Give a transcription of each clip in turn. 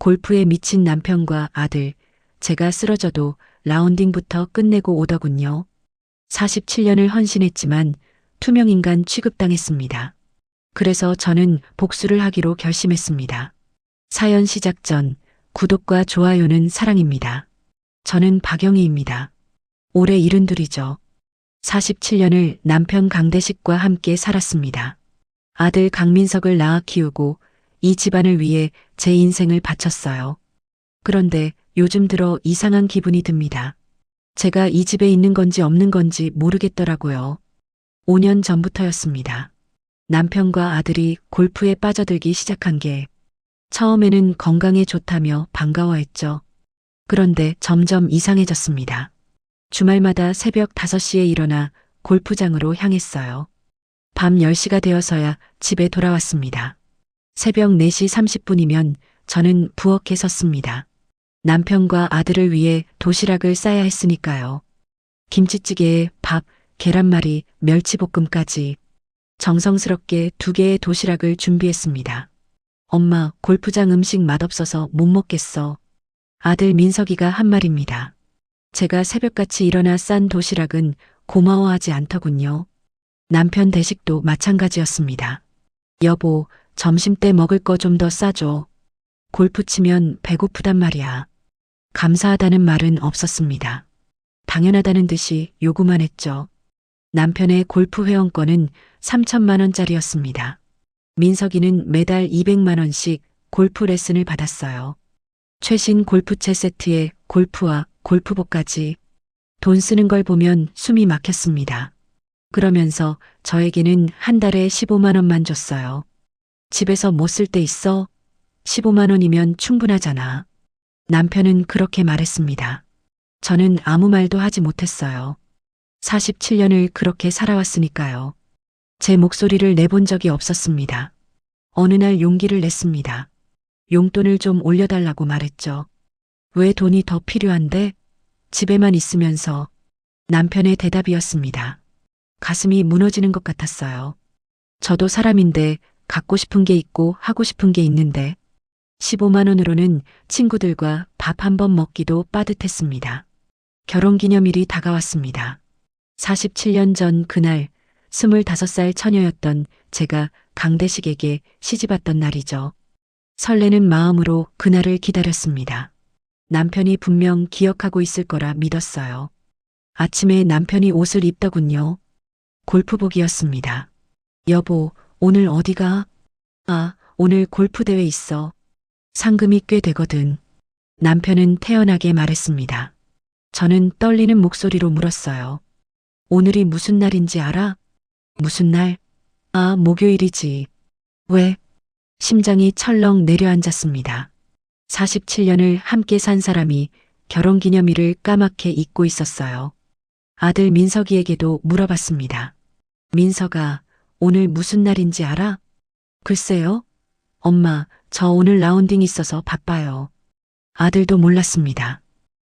골프에 미친 남편과 아들, 제가 쓰러져도 라운딩부터 끝내고 오더군요. 47년을 헌신했지만 투명인간 취급당했습니다. 그래서 저는 복수를 하기로 결심했습니다. 사연 시작 전 구독과 좋아요는 사랑입니다. 저는 박영희입니다. 올해 72이죠. 47년을 남편 강대식과 함께 살았습니다. 아들 강민석을 낳아 키우고 이 집안을 위해 제 인생을 바쳤어요. 그런데 요즘 들어 이상한 기분이 듭니다. 제가 이 집에 있는 건지 없는 건지 모르겠더라고요. 5년 전부터였습니다. 남편과 아들이 골프에 빠져들기 시작한 게 처음에는 건강에 좋다며 반가워했죠. 그런데 점점 이상해졌습니다. 주말마다 새벽 5시에 일어나 골프장으로 향했어요. 밤 10시가 되어서야 집에 돌아왔습니다. 새벽 4시 30분이면 저는 부엌에 섰습니다. 남편과 아들을 위해 도시락을 싸야 했으니까요. 김치찌개에 밥, 계란말이, 멸치볶음까지 정성스럽게 2개의 도시락을 준비했습니다. 엄마, 골프장 음식 맛없어서 못 먹겠어. 아들 민석이가 한 말입니다. 제가 새벽같이 일어나 싼 도시락은 고마워하지 않더군요. 남편 대식도 마찬가지였습니다. 여보, 점심때 먹을 거 좀 더 싸줘. 골프 치면 배고프단 말이야. 감사하다는 말은 없었습니다. 당연하다는 듯이 요구만 했죠. 남편의 골프 회원권은 3천만 원짜리였습니다. 민석이는 매달 200만 원씩 골프 레슨을 받았어요. 최신 골프채 세트에 골프와 골프복까지 돈 쓰는 걸 보면 숨이 막혔습니다. 그러면서 저에게는 한 달에 15만 원만 줬어요. 집에서 뭐 쓸 데 있어? 15만 원이면 충분하잖아. 남편은 그렇게 말했습니다. 저는 아무 말도 하지 못했어요. 47년을 그렇게 살아왔으니까요. 제 목소리를 내본 적이 없었습니다. 어느 날 용기를 냈습니다. 용돈을 좀 올려달라고 말했죠. 왜 돈이 더 필요한데? 집에만 있으면서. 남편의 대답이었습니다. 가슴이 무너지는 것 같았어요. 저도 사람인데 갖고 싶은 게 있고 하고 싶은 게 있는데 15만 원으로는 친구들과 밥 한 번 먹기도 빠듯했습니다. 결혼기념일이 다가왔습니다. 47년 전 그날 25살 처녀였던 제가 강대식에게 시집왔던 날이죠. 설레는 마음으로 그날을 기다렸습니다. 남편이 분명 기억하고 있을 거라 믿었어요. 아침에 남편이 옷을 입더군요. 골프복이었습니다. 여보, 오늘 어디가? 아, 오늘 골프대회 있어. 상금이 꽤 되거든. 남편은 태연하게 말했습니다. 저는 떨리는 목소리로 물었어요. 오늘이 무슨 날인지 알아? 무슨 날? 아, 목요일이지. 왜? 심장이 철렁 내려앉았습니다. 47년을 함께 산 사람이 결혼기념일을 까맣게 잊고 있었어요. 아들 민석이에게도 물어봤습니다. 민석아, 오늘 무슨 날인지 알아? 글쎄요. 엄마, 저 오늘 라운딩 있어서 바빠요. 아들도 몰랐습니다.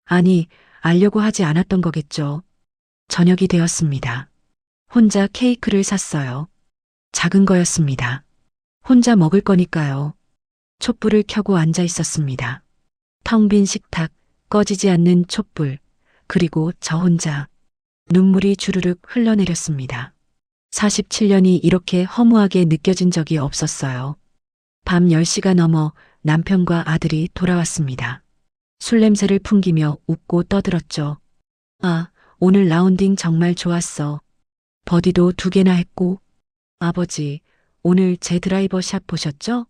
아니, 알려고 하지 않았던 거겠죠. 저녁이 되었습니다. 혼자 케이크를 샀어요. 작은 거였습니다. 혼자 먹을 거니까요. 촛불을 켜고 앉아 있었습니다. 텅 빈 식탁, 꺼지지 않는 촛불, 그리고 저 혼자. 눈물이 주르륵 흘러내렸습니다. 47년이 이렇게 허무하게 느껴진 적이 없었어요. 밤 10시가 넘어 남편과 아들이 돌아왔습니다. 술 냄새를 풍기며 웃고 떠들었죠. 아, 오늘 라운딩 정말 좋았어. 버디도 2개나 했고. 아버지, 오늘 제 드라이버 샷 보셨죠?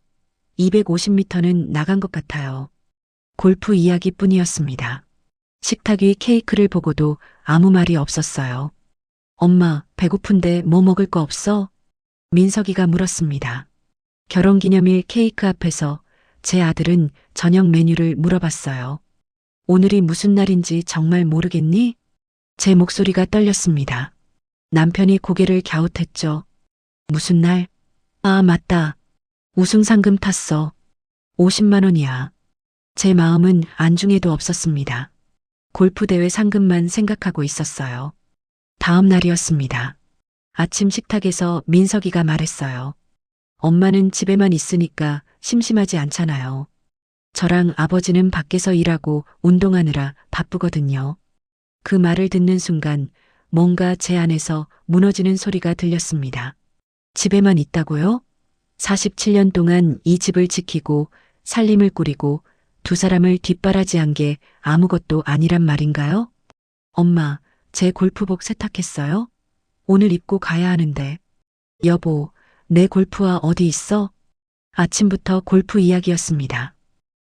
250m는 나간 것 같아요. 골프 이야기뿐이었습니다. 식탁 위 케이크를 보고도 아무 말이 없었어요. 엄마, 배고픈데 뭐 먹을 거 없어? 민석이가 물었습니다. 결혼기념일 케이크 앞에서 제 아들은 저녁 메뉴를 물어봤어요. 오늘이 무슨 날인지 정말 모르겠니? 제 목소리가 떨렸습니다. 남편이 고개를 갸웃했죠. 무슨 날? 아, 맞다. 우승 상금 탔어. 50만 원이야. 제 마음은 안중에도 없었습니다. 골프대회 상금만 생각하고 있었어요. 다음 날이었습니다. 아침 식탁에서 민석이가 말했어요. 엄마는 집에만 있으니까 심심하지 않잖아요. 저랑 아버지는 밖에서 일하고 운동하느라 바쁘거든요. 그 말을 듣는 순간 뭔가 제 안에서 무너지는 소리가 들렸습니다. 집에만 있다고요? 47년 동안 이 집을 지키고 살림을 꾸리고 두 사람을 뒷바라지한 게 아무것도 아니란 말인가요? 엄마, 제 골프복 세탁했어요? 오늘 입고 가야 하는데. 여보, 내 골프화 어디 있어? 아침부터 골프 이야기였습니다.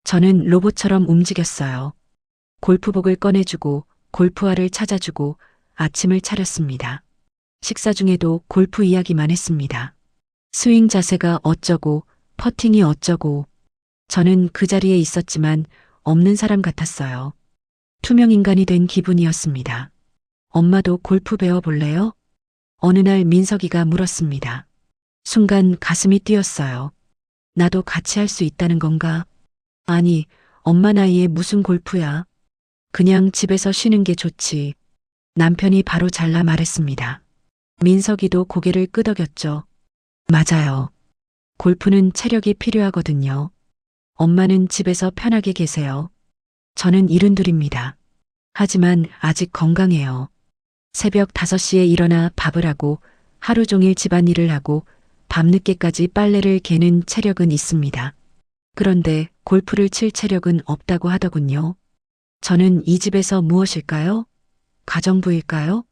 저는 로봇처럼 움직였어요. 골프복을 꺼내주고 골프화를 찾아주고 아침을 차렸습니다. 식사 중에도 골프 이야기만 했습니다. 스윙 자세가 어쩌고, 퍼팅이 어쩌고. 저는 그 자리에 있었지만 없는 사람 같았어요. 투명 인간이 된 기분이었습니다. 엄마도 골프 배워볼래요? 어느 날 민석이가 물었습니다. 순간 가슴이 뛰었어요. 나도 같이 할 수 있다는 건가? 아니, 엄마 나이에 무슨 골프야. 그냥 집에서 쉬는 게 좋지. 남편이 바로 잘라 말했습니다. 민석이도 고개를 끄덕였죠. 맞아요. 골프는 체력이 필요하거든요. 엄마는 집에서 편하게 계세요. 저는 72입니다. 하지만 아직 건강해요. 새벽 5시에 일어나 밥을 하고 하루 종일 집안일을 하고 밤늦게까지 빨래를 개는 체력은 있습니다. 그런데 골프를 칠 체력은 없다고 하더군요. 저는 이 집에서 무엇일까요? 가정부일까요?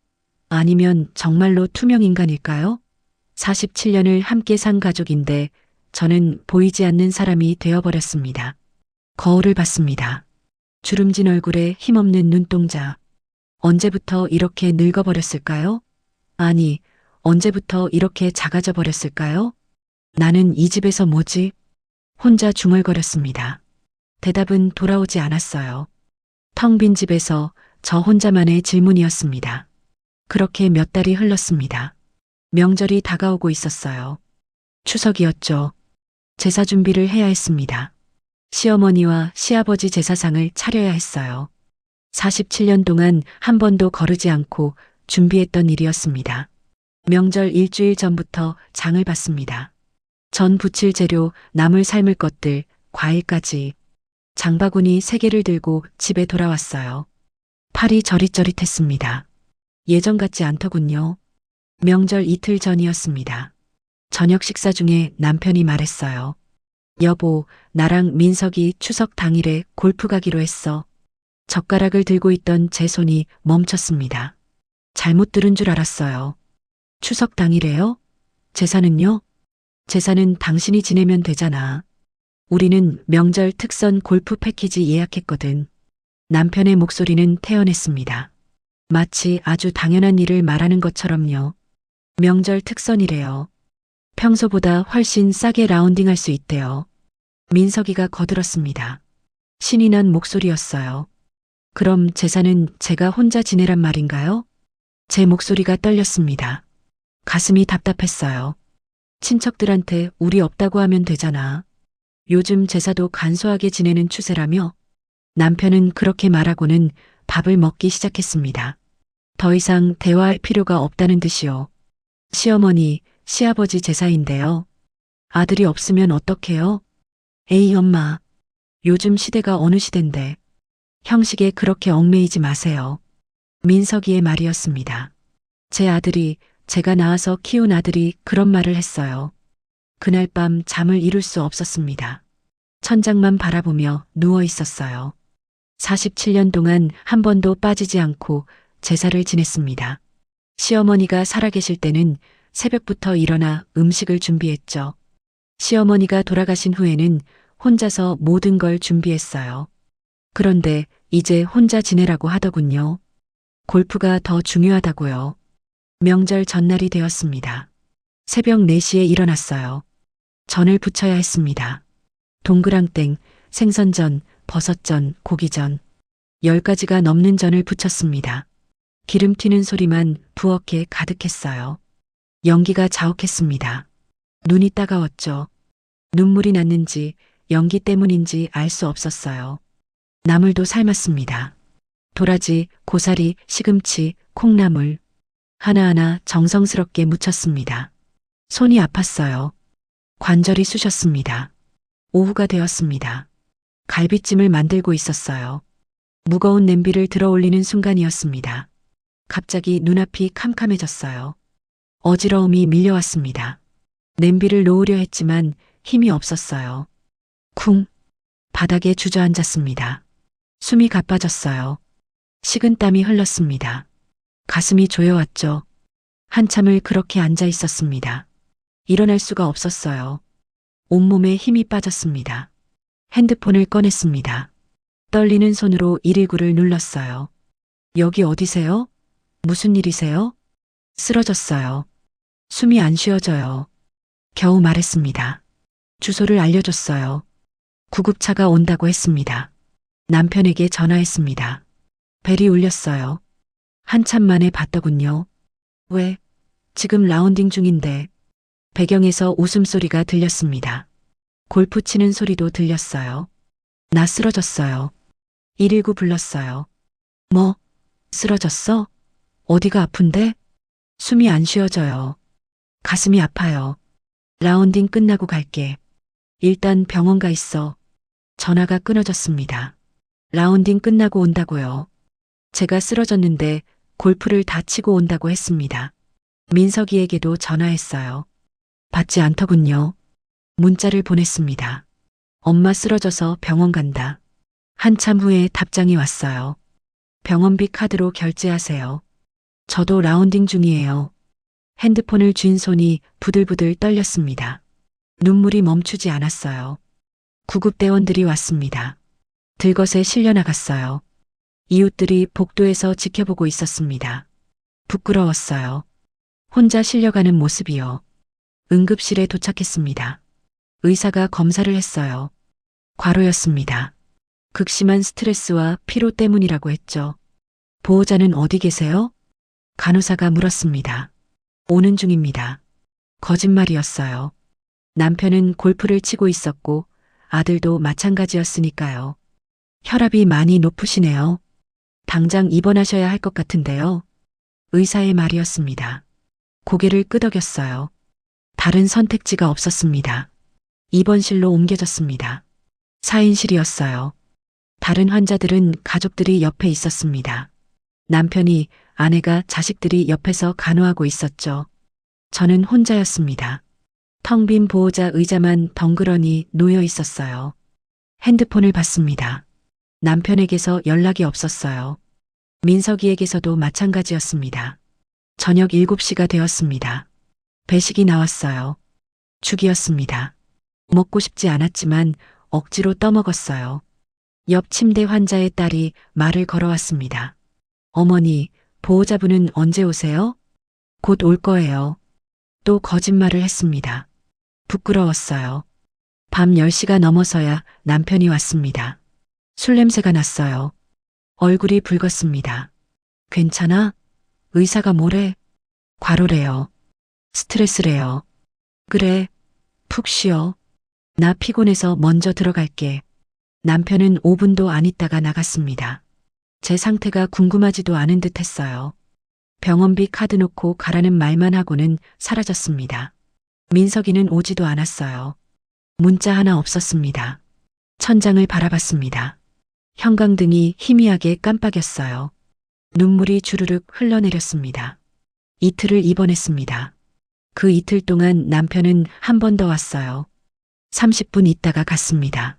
아니면 정말로 투명 인간일까요? 47년을 함께 산 가족인데 저는 보이지 않는 사람이 되어버렸습니다. 거울을 봤습니다. 주름진 얼굴에 힘없는 눈동자. 언제부터 이렇게 늙어버렸을까요? 아니, 언제부터 이렇게 작아져 버렸을까요? 나는 이 집에서 뭐지? 혼자 중얼거렸습니다. 대답은 돌아오지 않았어요. 텅 빈 집에서 저 혼자만의 질문이었습니다. 그렇게 몇 달이 흘렀습니다. 명절이 다가오고 있었어요. 추석이었죠. 제사 준비를 해야 했습니다. 시어머니와 시아버지 제사상을 차려야 했어요. 47년 동안 한 번도 거르지 않고 준비했던 일이었습니다. 명절 일주일 전부터 장을 봤습니다. 전 부칠 재료, 나물 삶을 것들, 과일까지. 장바구니 3개를 들고 집에 돌아왔어요. 팔이 저릿저릿했습니다. 예전 같지 않더군요. 명절 이틀 전이었습니다. 저녁 식사 중에 남편이 말했어요. 여보, 나랑 민석이 추석 당일에 골프 가기로 했어. 젓가락을 들고 있던 제 손이 멈췄습니다. 잘못 들은 줄 알았어요. 추석 당일에요? 제사는요? 제사는 당신이 지내면 되잖아. 우리는 명절 특선 골프 패키지 예약했거든. 남편의 목소리는 태연했습니다. 마치 아주 당연한 일을 말하는 것처럼요. 명절 특선이래요. 평소보다 훨씬 싸게 라운딩할 수 있대요. 민석이가 거들었습니다. 신이 난 목소리였어요. 그럼 제사는 제가 혼자 지내란 말인가요? 제 목소리가 떨렸습니다. 가슴이 답답했어요. 친척들한테 우리 없다고 하면 되잖아. 요즘 제사도 간소하게 지내는 추세라며 남편은 그렇게 말하고는 밥을 먹기 시작했습니다. 더 이상 대화할 필요가 없다는 듯이요. 시어머니, 시아버지 제사인데요. 아들이 없으면 어떡해요? 에이 엄마, 요즘 시대가 어느 시대인데. 형식에 그렇게 얽매이지 마세요. 민석이의 말이었습니다. 제 아들이, 제가 낳아서 키운 아들이 그런 말을 했어요. 그날 밤 잠을 이룰 수 없었습니다. 천장만 바라보며 누워 있었어요. 47년 동안 한 번도 빠지지 않고 제사를 지냈습니다. 시어머니가 살아계실 때는 새벽부터 일어나 음식을 준비했죠. 시어머니가 돌아가신 후에는 혼자서 모든 걸 준비했어요. 그런데 이제 혼자 지내라고 하더군요. 골프가 더 중요하다고요. 명절 전날이 되었습니다. 새벽 4시에 일어났어요. 전을 부쳐야 했습니다. 동그랑땡, 생선전, 버섯전, 고기전. 10가지가 넘는 전을 부쳤습니다. 기름 튀는 소리만 부엌에 가득했어요. 연기가 자욱했습니다. 눈이 따가웠죠. 눈물이 났는지 연기 때문인지 알 수 없었어요. 나물도 삶았습니다. 도라지, 고사리, 시금치, 콩나물. 하나하나 정성스럽게 무쳤습니다. 손이 아팠어요. 관절이 쑤셨습니다. 오후가 되었습니다. 갈비찜을 만들고 있었어요. 무거운 냄비를 들어 올리는 순간이었습니다. 갑자기 눈앞이 캄캄해졌어요. 어지러움이 밀려왔습니다. 냄비를 놓으려 했지만 힘이 없었어요. 쿵! 바닥에 주저앉았습니다. 숨이 가빠졌어요. 식은땀이 흘렀습니다. 가슴이 조여왔죠. 한참을 그렇게 앉아 있었습니다. 일어날 수가 없었어요. 온몸에 힘이 빠졌습니다. 핸드폰을 꺼냈습니다. 떨리는 손으로 119를 눌렀어요. 여기 어디세요? 무슨 일이세요? 쓰러졌어요. 숨이 안 쉬어져요. 겨우 말했습니다. 주소를 알려줬어요. 구급차가 온다고 했습니다. 남편에게 전화했습니다. 벨이 울렸어요. 한참 만에 봤더군요. 왜? 지금 라운딩 중인데. 배경에서 웃음소리가 들렸습니다. 골프 치는 소리도 들렸어요. 나 쓰러졌어요. 119 불렀어요. 뭐? 쓰러졌어? 어디가 아픈데? 숨이 안 쉬어져요. 가슴이 아파요. 라운딩 끝나고 갈게. 일단 병원 가 있어. 전화가 끊어졌습니다. 라운딩 끝나고 온다고요. 제가 쓰러졌는데 골프를 다 치고 온다고 했습니다. 민석이에게도 전화했어요. 받지 않더군요. 문자를 보냈습니다. 엄마 쓰러져서 병원 간다. 한참 후에 답장이 왔어요. 병원비 카드로 결제하세요. 저도 라운딩 중이에요. 핸드폰을 쥔 손이 부들부들 떨렸습니다. 눈물이 멈추지 않았어요. 구급대원들이 왔습니다. 들것에 실려 나갔어요. 이웃들이 복도에서 지켜보고 있었습니다. 부끄러웠어요. 혼자 실려가는 모습이요. 응급실에 도착했습니다. 의사가 검사를 했어요. 과로였습니다. 극심한 스트레스와 피로 때문이라고 했죠. 보호자는 어디 계세요? 간호사가 물었습니다. 오는 중입니다. 거짓말이었어요. 남편은 골프를 치고 있었고 아들도 마찬가지였으니까요. 혈압이 많이 높으시네요. 당장 입원하셔야 할 것 같은데요. 의사의 말이었습니다. 고개를 끄덕였어요. 다른 선택지가 없었습니다. 입원실로 옮겨졌습니다. 4인실이었어요. 다른 환자들은 가족들이 옆에 있었습니다. 남편이, 아내가, 자식들이 옆에서 간호하고 있었죠. 저는 혼자였습니다. 텅 빈 보호자 의자만 덩그러니 놓여 있었어요. 핸드폰을 봤습니다. 남편에게서 연락이 없었어요. 민석이에게서도 마찬가지였습니다. 저녁 7시가 되었습니다. 배식이 나왔어요. 죽이었습니다. 먹고 싶지 않았지만 억지로 떠먹었어요. 옆 침대 환자의 딸이 말을 걸어왔습니다. 어머니, 보호자분은 언제 오세요? 곧 올 거예요. 또 거짓말을 했습니다. 부끄러웠어요. 밤 10시가 넘어서야 남편이 왔습니다. 술 냄새가 났어요. 얼굴이 붉었습니다. 괜찮아? 의사가 뭐래? 과로래요. 스트레스래요. 그래, 푹 쉬어. 나 피곤해서 먼저 들어갈게. 남편은 5분도 안 있다가 나갔습니다. 제 상태가 궁금하지도 않은 듯 했어요. 병원비 카드 놓고 가라는 말만 하고는 사라졌습니다. 민석이는 오지도 않았어요. 문자 하나 없었습니다. 천장을 바라봤습니다. 형광등이 희미하게 깜빡였어요. 눈물이 주르륵 흘러내렸습니다. 이틀을 입원했습니다. 그 이틀 동안 남편은 한 번 더 왔어요. 30분 있다가 갔습니다.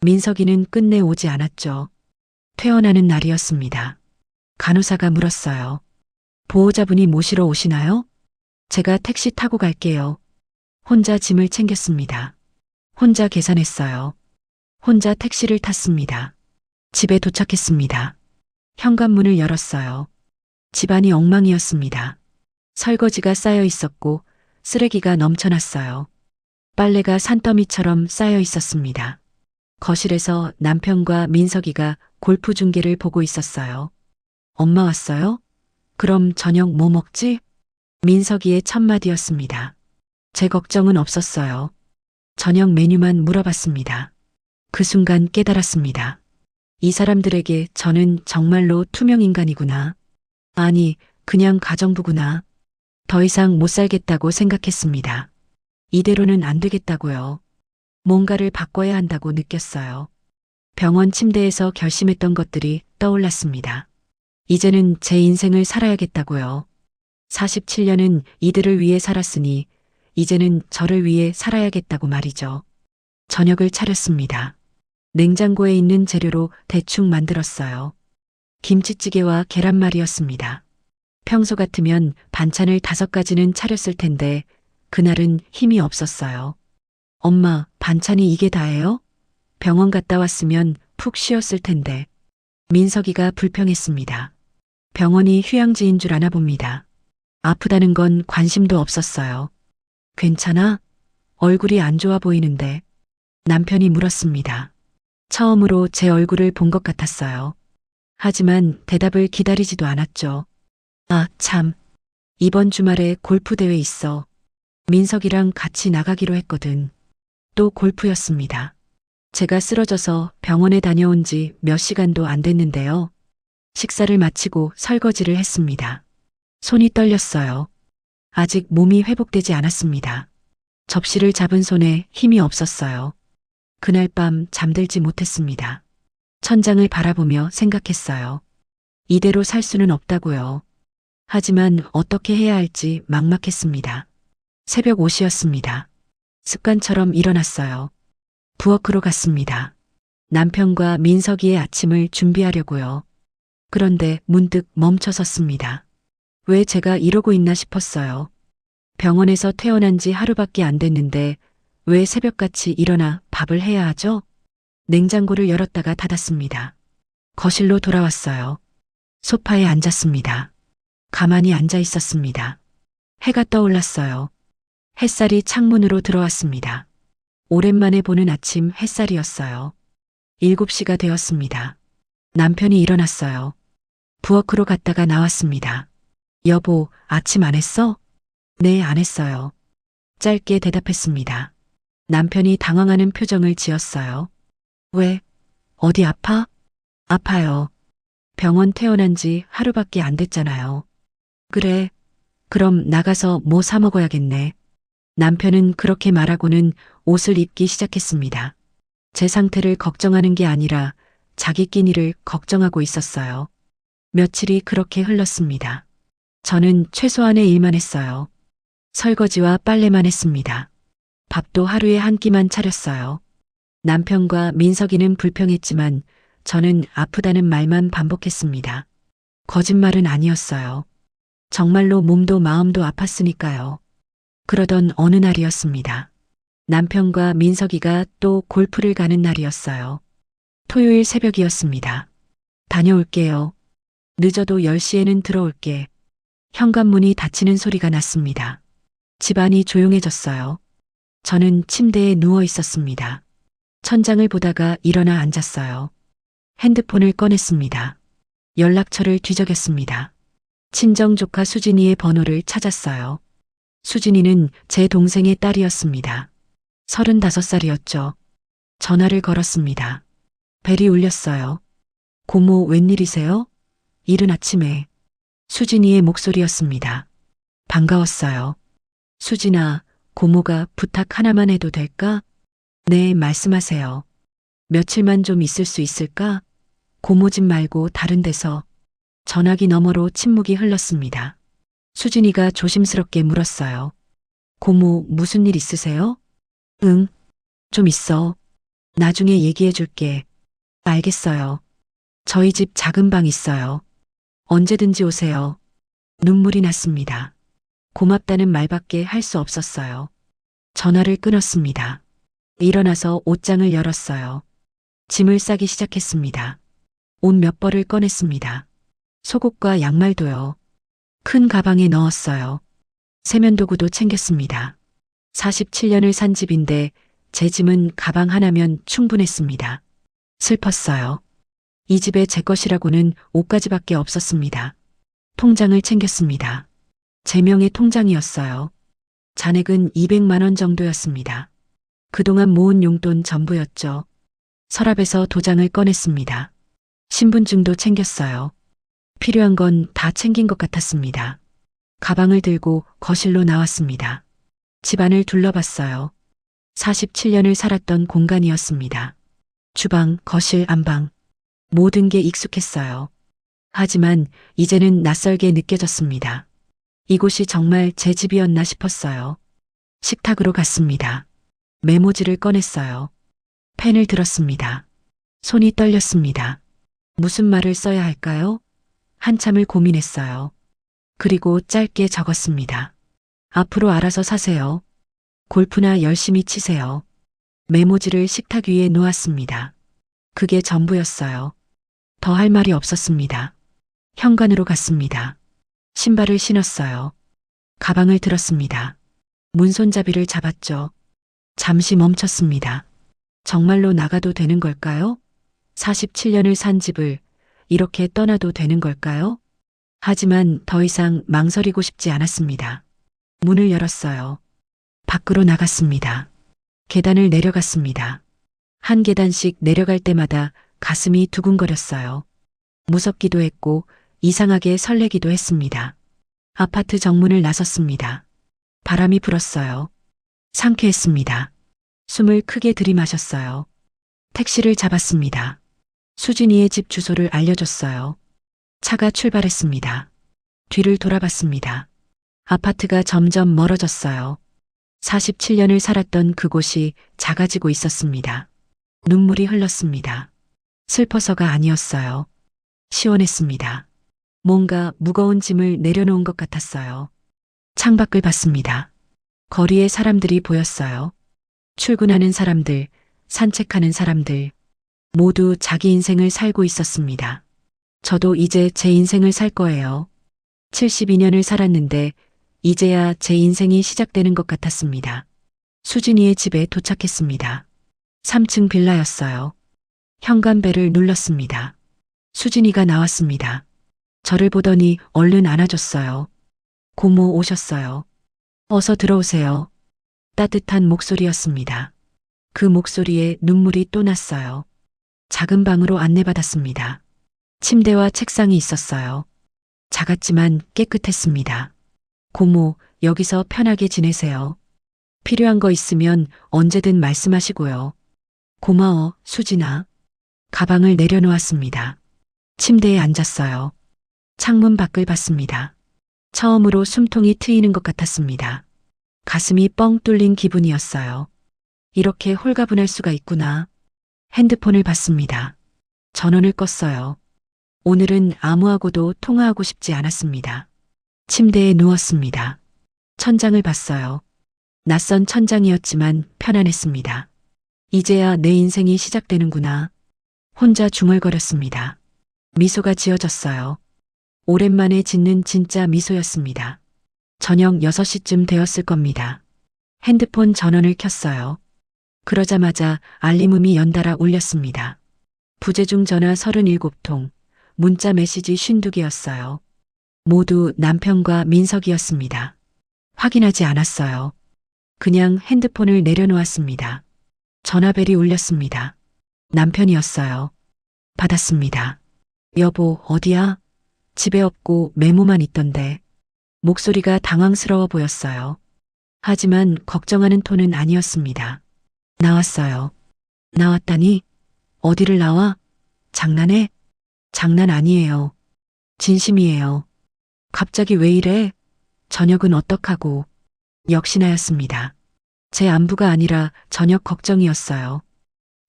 민석이는 끝내 오지 않았죠. 퇴원하는 날이었습니다. 간호사가 물었어요. 보호자분이 모시러 오시나요? 제가 택시 타고 갈게요. 혼자 짐을 챙겼습니다. 혼자 계산했어요. 혼자 택시를 탔습니다. 집에 도착했습니다. 현관문을 열었어요. 집안이 엉망이었습니다. 설거지가 쌓여 있었고 쓰레기가 넘쳐났어요. 빨래가 산더미처럼 쌓여 있었습니다. 거실에서 남편과 민석이가 골프 중계를 보고 있었어요. 엄마 왔어요? 그럼 저녁 뭐 먹지? 민석이의 첫 마디였습니다. 제 걱정은 없었어요. 저녁 메뉴만 물어봤습니다. 그 순간 깨달았습니다. 이 사람들에게 저는 정말로 투명인간이구나. 아니, 그냥 가정부구나. 더 이상 못 살겠다고 생각했습니다. 이대로는 안 되겠다고요. 뭔가를 바꿔야 한다고 느꼈어요. 병원 침대에서 결심했던 것들이 떠올랐습니다. 이제는 제 인생을 살아야겠다고요. 47년은 이들을 위해 살았으니 이제는 저를 위해 살아야겠다고 말이죠. 저녁을 차렸습니다. 냉장고에 있는 재료로 대충 만들었어요. 김치찌개와 계란말이였습니다. 평소 같으면 반찬을 5가지는 차렸을 텐데 그날은 힘이 없었어요. 엄마, 반찬이 이게 다예요? 병원 갔다 왔으면 푹 쉬었을 텐데. 민석이가 불평했습니다. 병원이 휴양지인 줄 아나 봅니다. 아프다는 건 관심도 없었어요. 괜찮아? 얼굴이 안 좋아 보이는데. 남편이 물었습니다. 처음으로 제 얼굴을 본 것 같았어요. 하지만 대답을 기다리지도 않았죠. 아, 참. 이번 주말에 골프 대회 있어. 민석이랑 같이 나가기로 했거든. 또 골프였습니다. 제가 쓰러져서 병원에 다녀온 지 몇 시간도 안 됐는데요. 식사를 마치고 설거지를 했습니다. 손이 떨렸어요. 아직 몸이 회복되지 않았습니다. 접시를 잡은 손에 힘이 없었어요. 그날 밤 잠들지 못했습니다. 천장을 바라보며 생각했어요. 이대로 살 수는 없다고요. 하지만 어떻게 해야 할지 막막했습니다. 새벽 5시였습니다. 습관처럼 일어났어요. 부엌으로 갔습니다. 남편과 민석이의 아침을 준비하려고요. 그런데 문득 멈춰섰습니다. 왜 제가 이러고 있나 싶었어요. 병원에서 퇴원한 지 하루밖에 안 됐는데 왜 새벽같이 일어나 밥을 해야 하죠? 냉장고를 열었다가 닫았습니다. 거실로 돌아왔어요. 소파에 앉았습니다. 가만히 앉아 있었습니다. 해가 떠올랐어요. 햇살이 창문으로 들어왔습니다. 오랜만에 보는 아침 햇살이었어요. 7시가 되었습니다. 남편이 일어났어요. 부엌으로 갔다가 나왔습니다. 여보, 아침 안 했어? 네, 안 했어요. 짧게 대답했습니다. 남편이 당황하는 표정을 지었어요. 왜? 어디 아파? 아파요. 병원 퇴원한 지 하루밖에 안 됐잖아요. 그래. 그럼 나가서 뭐 사 먹어야겠네. 남편은 그렇게 말하고는 옷을 입기 시작했습니다. 제 상태를 걱정하는 게 아니라 자기 끼니를 걱정하고 있었어요. 며칠이 그렇게 흘렀습니다. 저는 최소한의 일만 했어요. 설거지와 빨래만 했습니다. 밥도 하루에 한 끼만 차렸어요. 남편과 민석이는 불평했지만 저는 아프다는 말만 반복했습니다. 거짓말은 아니었어요. 정말로 몸도 마음도 아팠으니까요. 그러던 어느 날이었습니다. 남편과 민석이가 또 골프를 가는 날이었어요. 토요일 새벽이었습니다. 다녀올게요. 늦어도 10시에는 들어올게. 현관문이 닫히는 소리가 났습니다. 집안이 조용해졌어요. 저는 침대에 누워 있었습니다. 천장을 보다가 일어나 앉았어요. 핸드폰을 꺼냈습니다. 연락처를 뒤적였습니다. 친정 조카 수진이의 번호를 찾았어요. 수진이는 제 동생의 딸이었습니다. 35살이었죠. 전화를 걸었습니다. 벨이 울렸어요. 고모 웬일이세요? 이른 아침에. 수진이의 목소리였습니다. 반가웠어요. 수진아, 고모가 부탁 하나만 해도 될까? 네, 말씀하세요. 며칠만 좀 있을 수 있을까? 고모 집 말고 다른 데서. 전화기 너머로 침묵이 흘렀습니다. 수진이가 조심스럽게 물었어요. 고모, 무슨 일 있으세요? 응, 좀 있어. 나중에 얘기해 줄게. 알겠어요. 저희 집 작은 방 있어요. 언제든지 오세요. 눈물이 났습니다. 고맙다는 말밖에 할 수 없었어요. 전화를 끊었습니다. 일어나서 옷장을 열었어요. 짐을 싸기 시작했습니다. 옷 몇 벌을 꺼냈습니다. 속옷과 양말도요. 큰 가방에 넣었어요. 세면도구도 챙겼습니다. 47년을 산 집인데 제 짐은 가방 하나면 충분했습니다. 슬펐어요. 이 집에 제 것이라고는 옷가지밖에 없었습니다. 통장을 챙겼습니다. 제 명의 통장이었어요. 잔액은 200만 원 정도였습니다. 그동안 모은 용돈 전부였죠. 서랍에서 도장을 꺼냈습니다. 신분증도 챙겼어요. 필요한 건 다 챙긴 것 같았습니다. 가방을 들고 거실로 나왔습니다. 집안을 둘러봤어요. 47년을 살았던 공간이었습니다. 주방, 거실, 안방. 모든 게 익숙했어요. 하지만 이제는 낯설게 느껴졌습니다. 이곳이 정말 제 집이었나 싶었어요. 식탁으로 갔습니다. 메모지를 꺼냈어요. 펜을 들었습니다. 손이 떨렸습니다. 무슨 말을 써야 할까요? 한참을 고민했어요. 그리고 짧게 적었습니다. 앞으로 알아서 사세요. 골프나 열심히 치세요. 메모지를 식탁 위에 놓았습니다. 그게 전부였어요. 더 할 말이 없었습니다. 현관으로 갔습니다. 신발을 신었어요. 가방을 들었습니다. 문손잡이를 잡았죠. 잠시 멈췄습니다. 정말로 나가도 되는 걸까요? 47년을 산 집을 이렇게 떠나도 되는 걸까요? 하지만 더 이상 망설이고 싶지 않았습니다. 문을 열었어요. 밖으로 나갔습니다. 계단을 내려갔습니다. 한 계단씩 내려갈 때마다 가슴이 두근거렸어요. 무섭기도 했고 이상하게 설레기도 했습니다. 아파트 정문을 나섰습니다. 바람이 불었어요. 상쾌했습니다. 숨을 크게 들이마셨어요. 택시를 잡았습니다. 수진이의 집 주소를 알려줬어요. 차가 출발했습니다. 뒤를 돌아봤습니다. 아파트가 점점 멀어졌어요. 47년을 살았던 그곳이 작아지고 있었습니다. 눈물이 흘렀습니다. 슬퍼서가 아니었어요. 시원했습니다. 뭔가 무거운 짐을 내려놓은 것 같았어요. 창밖을 봤습니다. 거리에 사람들이 보였어요. 출근하는 사람들, 산책하는 사람들, 모두 자기 인생을 살고 있었습니다. 저도 이제 제 인생을 살 거예요. 72년을 살았는데 이제야 제 인생이 시작되는 것 같았습니다. 수진이의 집에 도착했습니다. 3층 빌라였어요. 현관벨을 눌렀습니다. 수진이가 나왔습니다. 저를 보더니 얼른 안아줬어요. 고모 오셨어요. 어서 들어오세요. 따뜻한 목소리였습니다. 그 목소리에 눈물이 또 났어요. 작은 방으로 안내받았습니다. 침대와 책상이 있었어요. 작았지만 깨끗했습니다. 고모, 여기서 편하게 지내세요. 필요한 거 있으면 언제든 말씀하시고요. 고마워, 수진아. 가방을 내려놓았습니다. 침대에 앉았어요. 창문 밖을 봤습니다. 처음으로 숨통이 트이는 것 같았습니다. 가슴이 뻥 뚫린 기분이었어요. 이렇게 홀가분할 수가 있구나. 핸드폰을 봤습니다. 전원을 껐어요. 오늘은 아무하고도 통화하고 싶지 않았습니다. 침대에 누웠습니다. 천장을 봤어요. 낯선 천장이었지만 편안했습니다. 이제야 내 인생이 시작되는구나. 혼자 중얼거렸습니다. 미소가 지어졌어요. 오랜만에 짓는 진짜 미소였습니다. 저녁 6시쯤 되었을 겁니다. 핸드폰 전원을 켰어요. 그러자마자 알림음이 연달아 울렸습니다. 부재중 전화 37통, 문자 메시지 52개였어요. 모두 남편과 민석이었습니다. 확인하지 않았어요. 그냥 핸드폰을 내려놓았습니다. 전화벨이 울렸습니다. 남편이었어요. 받았습니다. 여보, 어디야? 집에 없고 메모만 있던데. 목소리가 당황스러워 보였어요. 하지만 걱정하는 톤은 아니었습니다. 나왔어요. 나왔다니? 어디를 나와? 장난해? 장난 아니에요. 진심이에요. 갑자기 왜 이래? 저녁은 어떡하고? 역시나였습니다. 제 안부가 아니라 저녁 걱정이었어요.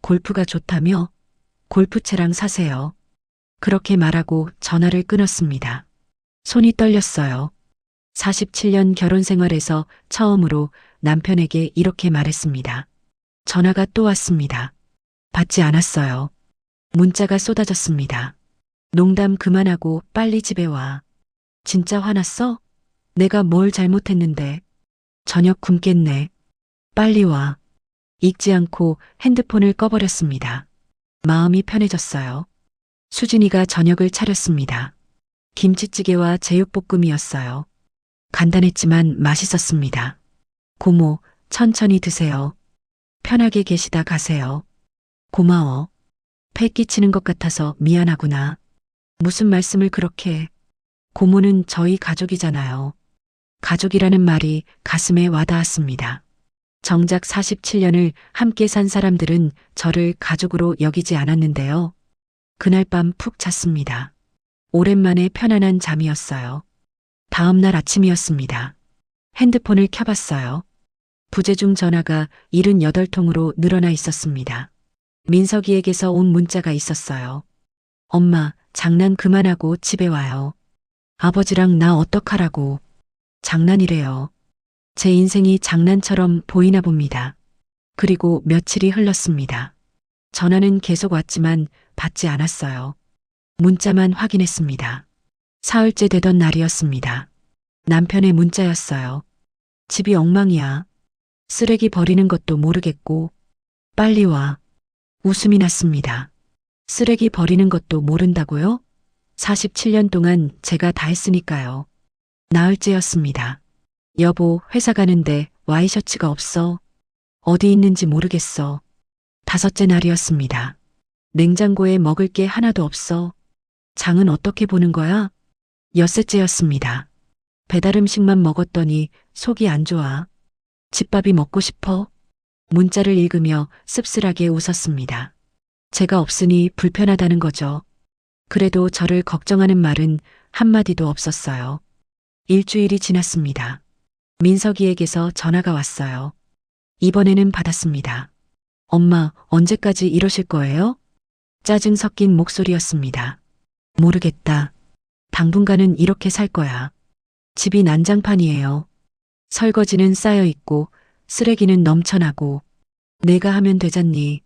골프가 좋다며? 골프채랑 사세요. 그렇게 말하고 전화를 끊었습니다. 손이 떨렸어요. 47년 결혼 생활에서 처음으로 남편에게 이렇게 말했습니다. 전화가 또 왔습니다. 받지 않았어요. 문자가 쏟아졌습니다. 농담 그만하고 빨리 집에 와. 진짜 화났어? 내가 뭘 잘못했는데. 저녁 굶겠네. 빨리 와. 읽지 않고 핸드폰을 꺼버렸습니다. 마음이 편해졌어요. 수진이가 저녁을 차렸습니다. 김치찌개와 제육볶음이었어요. 간단했지만 맛있었습니다. 고모, 천천히 드세요. 편하게 계시다 가세요. 고마워. 패 끼치는 것 같아서 미안하구나. 무슨 말씀을 그렇게 해. 고모는 저희 가족이잖아요. 가족이라는 말이 가슴에 와닿았습니다. 정작 47년을 함께 산 사람들은 저를 가족으로 여기지 않았는데요. 그날 밤 푹 잤습니다. 오랜만에 편안한 잠이었어요. 다음 날 아침이었습니다. 핸드폰을 켜봤어요. 부재중 전화가 78통으로 늘어나 있었습니다. 민석이에게서 온 문자가 있었어요. 엄마, 장난 그만하고 집에 와요. 아버지랑 나 어떡하라고. 장난이래요. 제 인생이 장난처럼 보이나 봅니다. 그리고 며칠이 흘렀습니다. 전화는 계속 왔지만 받지 않았어요. 문자만 확인했습니다. 사흘째 되던 날이었습니다. 남편의 문자였어요. 집이 엉망이야. 쓰레기 버리는 것도 모르겠고. 빨리 와. 웃음이 났습니다. 쓰레기 버리는 것도 모른다고요? 47년 동안 제가 다 했으니까요. 나흘째였습니다. 여보, 회사 가는데 와이셔츠가 없어. 어디 있는지 모르겠어. 5째 날이었습니다. 냉장고에 먹을 게 하나도 없어. 장은 어떻게 보는 거야? 6째였습니다. 배달 음식만 먹었더니 속이 안 좋아. 집밥이 먹고 싶어. 문자를 읽으며 씁쓸하게 웃었습니다. 제가 없으니 불편하다는 거죠. 그래도 저를 걱정하는 말은 한마디도 없었어요. 일주일이 지났습니다. 민석이에게서 전화가 왔어요. 이번에는 받았습니다. 엄마, 언제까지 이러실 거예요? 짜증 섞인 목소리였습니다. 모르겠다. 당분간은 이렇게 살 거야. 집이 난장판이에요. 설거지는 쌓여 있고 쓰레기는 넘쳐나고. 내가 하면 되잖니.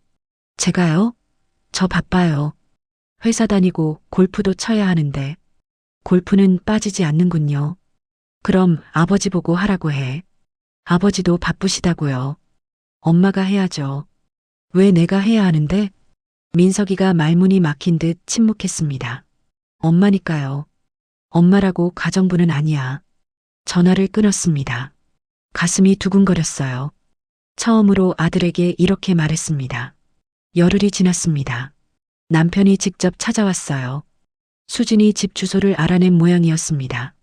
제가요? 저 바빠요. 회사 다니고 골프도 쳐야 하는데. 골프는 빠지지 않는군요. 그럼 아버지 보고 하라고 해. 아버지도 바쁘시다고요. 엄마가 해야죠. 왜 내가 해야 하는데? 민석이가 말문이 막힌 듯 침묵했습니다. 엄마니까요. 엄마라고 가정부는 아니야. 전화를 끊었습니다. 가슴이 두근거렸어요. 처음으로 아들에게 이렇게 말했습니다. 열흘이 지났습니다. 남편이 직접 찾아왔어요. 수진이 집 주소를 알아낸 모양이었습니다.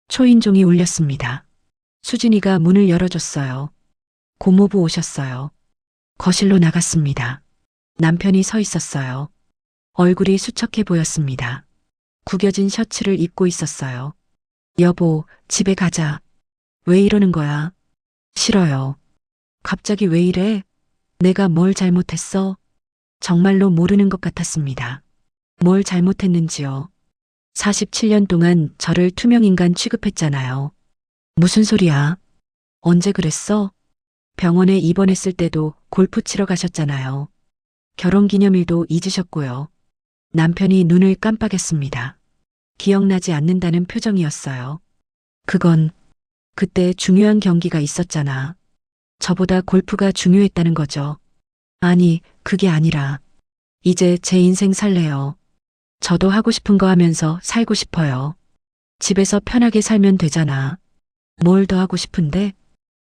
초인종이 울렸습니다. 수진이가 문을 열어줬어요. 고모부 오셨어요. 거실로 나갔습니다. 남편이 서 있었어요. 얼굴이 수척해 보였습니다. 구겨진 셔츠를 입고 있었어요. 여보, 집에 가자. 왜 이러는 거야? 싫어요. 갑자기 왜 이래? 내가 뭘 잘못했어? 정말로 모르는 것 같았습니다. 뭘 잘못했는지요. 47년 동안 저를 투명인간 취급했잖아요. 무슨 소리야? 언제 그랬어? 병원에 입원했을 때도 골프 치러 가셨잖아요. 결혼기념일도 잊으셨고요. 남편이 눈을 깜빡였습니다. 기억나지 않는다는 표정이었어요. 그건 그때 중요한 경기가 있었잖아. 저보다 골프가 중요했다는 거죠. 아니, 그게 아니라 이제 제 인생 살래요. 저도 하고 싶은 거 하면서 살고 싶어요. 집에서 편하게 살면 되잖아. 뭘 더 하고 싶은데?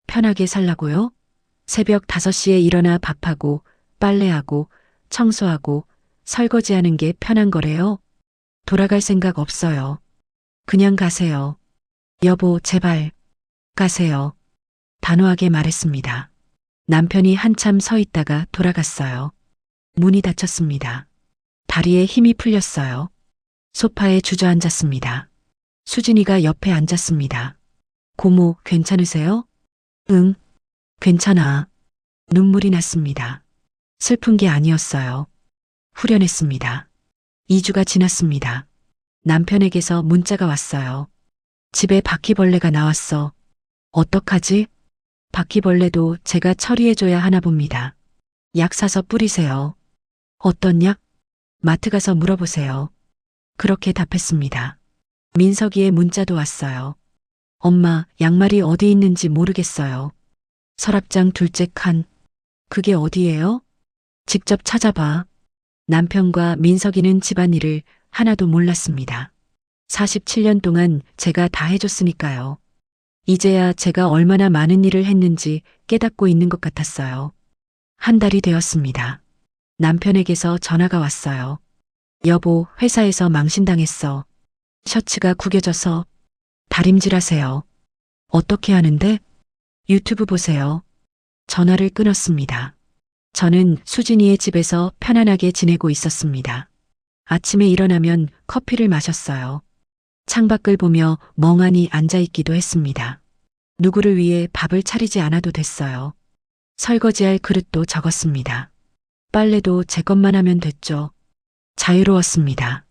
편하게 살라고요? 새벽 5시에 일어나 밥하고 빨래하고 청소하고 설거지하는 게 편한 거래요? 돌아갈 생각 없어요. 그냥 가세요. 여보, 제발. 가세요. 단호하게 말했습니다. 남편이 한참 서 있다가 돌아갔어요. 문이 닫혔습니다. 다리에 힘이 풀렸어요. 소파에 주저앉았습니다. 수진이가 옆에 앉았습니다. 고모, 괜찮으세요? 응, 괜찮아. 눈물이 났습니다. 슬픈 게 아니었어요. 후련했습니다. 2주가 지났습니다. 남편에게서 문자가 왔어요. 집에 바퀴벌레가 나왔어. 어떡하지? 바퀴벌레도 제가 처리해줘야 하나 봅니다. 약 사서 뿌리세요. 어떤 약? 마트 가서 물어보세요. 그렇게 답했습니다. 민석이의 문자도 왔어요. 엄마, 양말이 어디 있는지 모르겠어요. 서랍장 둘째 칸. 그게 어디예요? 직접 찾아봐. 남편과 민석이는 집안일을 하나도 몰랐습니다. 47년 동안 제가 다 해줬으니까요. 이제야 제가 얼마나 많은 일을 했는지 깨닫고 있는 것 같았어요. 한 달이 되었습니다. 남편에게서 전화가 왔어요. 여보, 회사에서 망신당했어. 셔츠가 구겨져서. 다림질하세요. 어떻게 하는데? 유튜브 보세요. 전화를 끊었습니다. 저는 수진이의 집에서 편안하게 지내고 있었습니다. 아침에 일어나면 커피를 마셨어요. 창밖을 보며 멍하니 앉아있기도 했습니다. 누구를 위해 밥을 차리지 않아도 됐어요. 설거지할 그릇도 적었습니다. 빨래도 제 것만 하면 됐죠. 자유로웠습니다.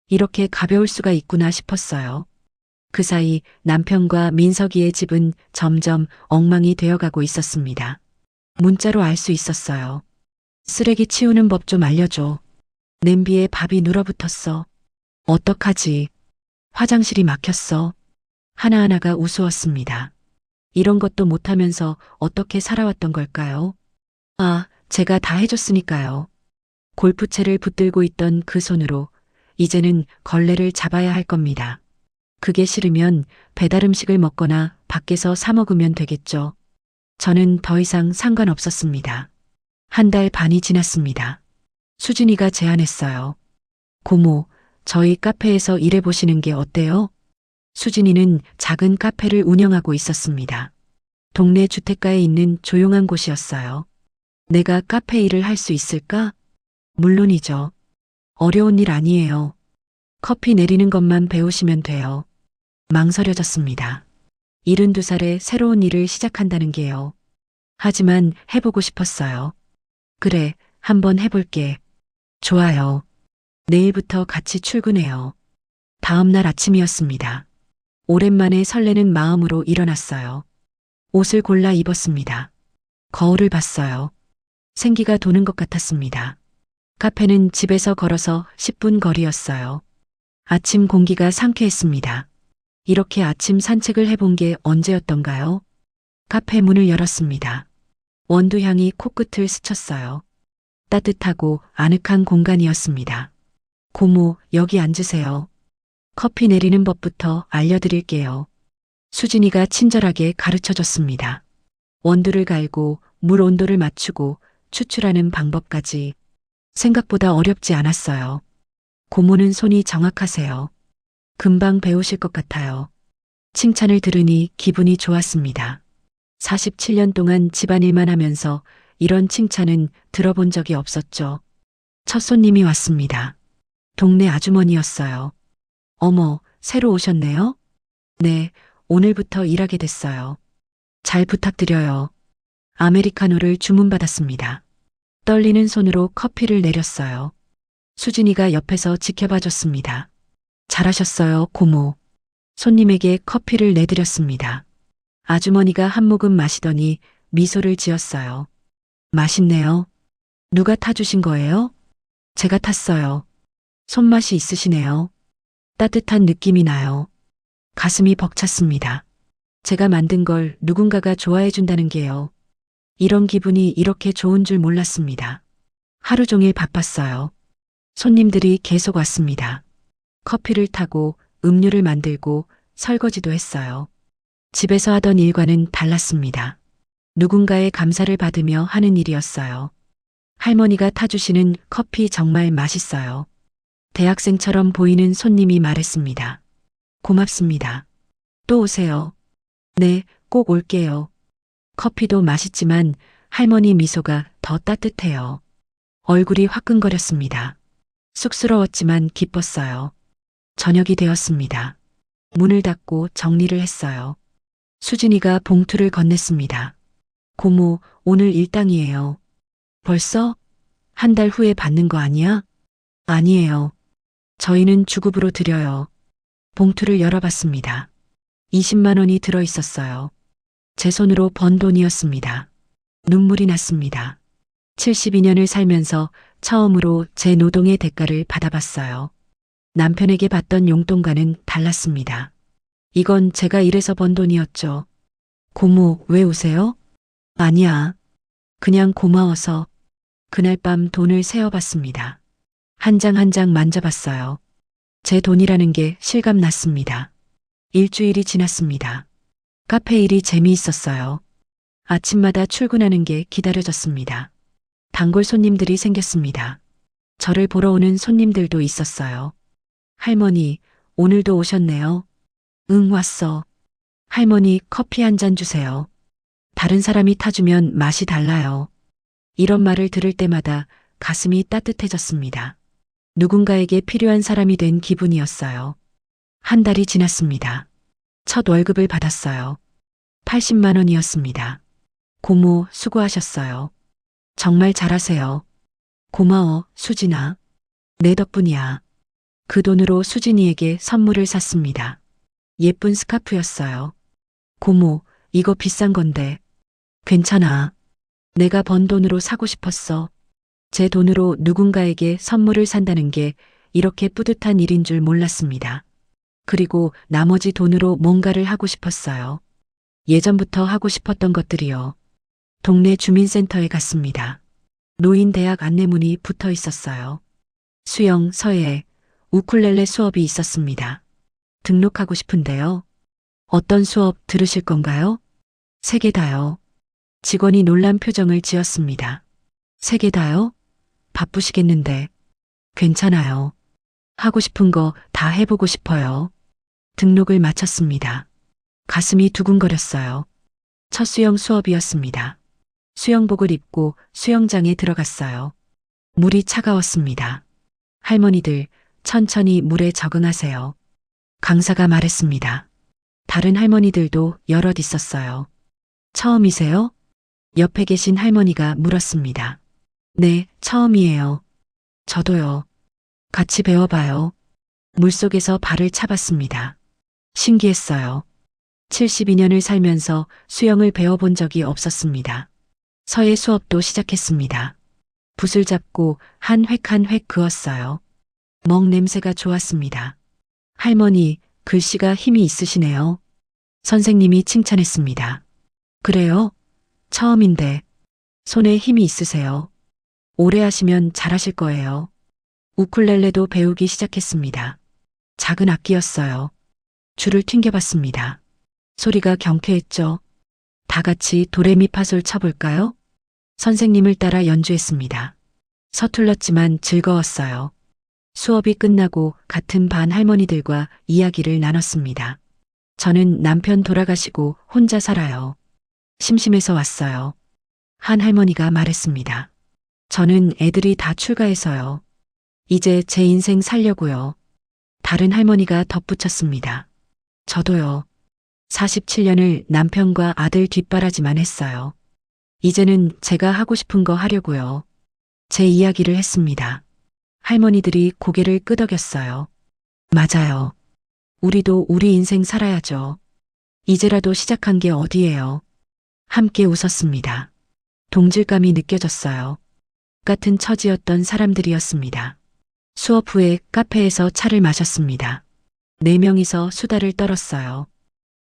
이렇게 가벼울 수가 있구나 싶었어요. 그 사이 남편과 민석이의 집은 점점 엉망이 되어가고 있었습니다. 문자로 알 수 있었어요. 쓰레기 치우는 법 좀 알려줘. 냄비에 밥이 눌어붙었어. 어떡하지? 화장실이 막혔어. 하나하나가 우스웠습니다. 이런 것도 못하면서 어떻게 살아왔던 걸까요? 아, 제가 다 해줬으니까요. 골프채를 붙들고 있던 그 손으로 이제는 걸레를 잡아야 할 겁니다. 그게 싫으면 배달 음식을 먹거나 밖에서 사 먹으면 되겠죠. 저는 더 이상 상관없었습니다. 한 달 반이 지났습니다. 수진이가 제안했어요. 고모, 저희 카페에서 일해보시는 게 어때요? 수진이는 작은 카페를 운영하고 있었습니다. 동네 주택가에 있는 조용한 곳이었어요. 내가 카페 일을 할 수 있을까? 물론이죠. 어려운 일 아니에요. 커피 내리는 것만 배우시면 돼요. 망설여졌습니다. 72살에 새로운 일을 시작한다는 게요. 하지만 해보고 싶었어요. 그래, 한번 해볼게. 좋아요. 내일부터 같이 출근해요. 다음 날 아침이었습니다. 오랜만에 설레는 마음으로 일어났어요. 옷을 골라 입었습니다. 거울을 봤어요. 생기가 도는 것 같았습니다. 카페는 집에서 걸어서 10분 거리였어요. 아침 공기가 상쾌했습니다. 이렇게 아침 산책을 해본 게 언제였던가요? 카페 문을 열었습니다. 원두향이 코끝을 스쳤어요. 따뜻하고 아늑한 공간이었습니다. 고모, 여기 앉으세요. 커피 내리는 법부터 알려드릴게요. 수진이가 친절하게 가르쳐줬습니다. 원두를 갈고 물 온도를 맞추고 추출하는 방법까지 생각보다 어렵지 않았어요. 고모는 손이 정확하세요. 금방 배우실 것 같아요. 칭찬을 들으니 기분이 좋았습니다. 47년 동안 집안일만 하면서 이런 칭찬은 들어본 적이 없었죠. 첫 손님이 왔습니다. 동네 아주머니였어요. 어머, 새로 오셨네요? 네, 오늘부터 일하게 됐어요. 잘 부탁드려요. 아메리카노를 주문받았습니다. 떨리는 손으로 커피를 내렸어요. 수진이가 옆에서 지켜봐줬습니다. 잘하셨어요, 고모. 손님에게 커피를 내드렸습니다. 아주머니가 한 모금 마시더니 미소를 지었어요. 맛있네요. 누가 타주신 거예요? 제가 탔어요. 손맛이 있으시네요. 따뜻한 느낌이 나요. 가슴이 벅찼습니다. 제가 만든 걸 누군가가 좋아해 준다는 게요. 이런 기분이 이렇게 좋은 줄 몰랐습니다. 하루 종일 바빴어요. 손님들이 계속 왔습니다. 커피를 타고 음료를 만들고 설거지도 했어요. 집에서 하던 일과는 달랐습니다. 누군가의 감사를 받으며 하는 일이었어요. 할머니가 타주시는 커피 정말 맛있어요. 대학생처럼 보이는 손님이 말했습니다. 고맙습니다. 또 오세요. 네, 꼭 올게요. 커피도 맛있지만 할머니 미소가 더 따뜻해요. 얼굴이 화끈거렸습니다. 쑥스러웠지만 기뻤어요. 저녁이 되었습니다. 문을 닫고 정리를 했어요. 수진이가 봉투를 건넸습니다. 고모, 오늘 일당이에요. 벌써? 한 달 후에 받는 거 아니야? 아니에요. 저희는 주급으로 드려요. 봉투를 열어봤습니다. 20만 원이 들어 있었어요. 제 손으로 번 돈이었습니다. 눈물이 났습니다. 72년을 살면서 처음으로 제 노동의 대가를 받아봤어요. 남편에게 받던 용돈과는 달랐습니다. 이건 제가 일해서 번 돈이었죠. 고모, 왜 우세요? 아니야. 그냥 고마워서. 그날 밤 돈을 세어봤습니다. 한 장 한 장 만져봤어요. 제 돈이라는 게 실감났습니다. 일주일이 지났습니다. 카페 일이 재미있었어요. 아침마다 출근하는 게 기다려졌습니다. 단골 손님들이 생겼습니다. 저를 보러 오는 손님들도 있었어요. 할머니, 오늘도 오셨네요. 응, 왔어. 할머니, 커피 한 잔 주세요. 다른 사람이 타주면 맛이 달라요. 이런 말을 들을 때마다 가슴이 따뜻해졌습니다. 누군가에게 필요한 사람이 된 기분이었어요. 한 달이 지났습니다. 첫 월급을 받았어요. 80만 원이었습니다. 고모, 수고하셨어요. 정말 잘하세요. 고마워, 수진아. 내 덕분이야. 그 돈으로 수진이에게 선물을 샀습니다. 예쁜 스카프였어요. 고모, 이거 비싼 건데. 괜찮아. 내가 번 돈으로 사고 싶었어. 제 돈으로 누군가에게 선물을 산다는 게 이렇게 뿌듯한 일인 줄 몰랐습니다. 그리고 나머지 돈으로 뭔가를 하고 싶었어요. 예전부터 하고 싶었던 것들이요. 동네 주민센터에 갔습니다. 노인대학 안내문이 붙어 있었어요. 수영, 서예, 우쿨렐레 수업이 있었습니다. 등록하고 싶은데요. 어떤 수업 들으실 건가요? 세 개 다요. 직원이 놀란 표정을 지었습니다. 세 개 다요? 바쁘시겠는데. 괜찮아요. 하고 싶은 거 다 해보고 싶어요. 등록을 마쳤습니다. 가슴이 두근거렸어요. 첫 수영 수업이었습니다. 수영복을 입고 수영장에 들어갔어요. 물이 차가웠습니다. 할머니들, 천천히 물에 적응하세요. 강사가 말했습니다. 다른 할머니들도 여럿 있었어요. 처음이세요? 옆에 계신 할머니가 물었습니다. 네, 처음이에요. 저도요. 같이 배워봐요. 물속에서 발을 차봤습니다. 신기했어요. 72년을 살면서 수영을 배워본 적이 없었습니다. 서예 수업도 시작했습니다. 붓을 잡고 한 획 한 획 그었어요. 먹 냄새가 좋았습니다. 할머니, 글씨가 힘이 있으시네요. 선생님이 칭찬했습니다. 그래요? 처음인데 손에 힘이 있으세요. 오래 하시면 잘하실 거예요. 우쿨렐레도 배우기 시작했습니다. 작은 악기였어요. 줄을 튕겨봤습니다. 소리가 경쾌했죠. 다 같이 도레미파솔 쳐볼까요? 선생님을 따라 연주했습니다. 서툴렀지만 즐거웠어요. 수업이 끝나고 같은 반 할머니들과 이야기를 나눴습니다. 저는 남편 돌아가시고 혼자 살아요. 심심해서 왔어요. 한 할머니가 말했습니다. 저는 애들이 다 출가해서요. 이제 제 인생 살려고요. 다른 할머니가 덧붙였습니다. 저도요. 47년을 남편과 아들 뒷바라지만 했어요. 이제는 제가 하고 싶은 거 하려고요. 제 이야기를 했습니다. 할머니들이 고개를 끄덕였어요. 맞아요. 우리도 우리 인생 살아야죠. 이제라도 시작한 게 어디예요. 함께 웃었습니다. 동질감이 느껴졌어요. 같은 처지였던 사람들이었습니다. 수업 후에 카페에서 차를 마셨습니다. 4명이서 수다를 떨었어요.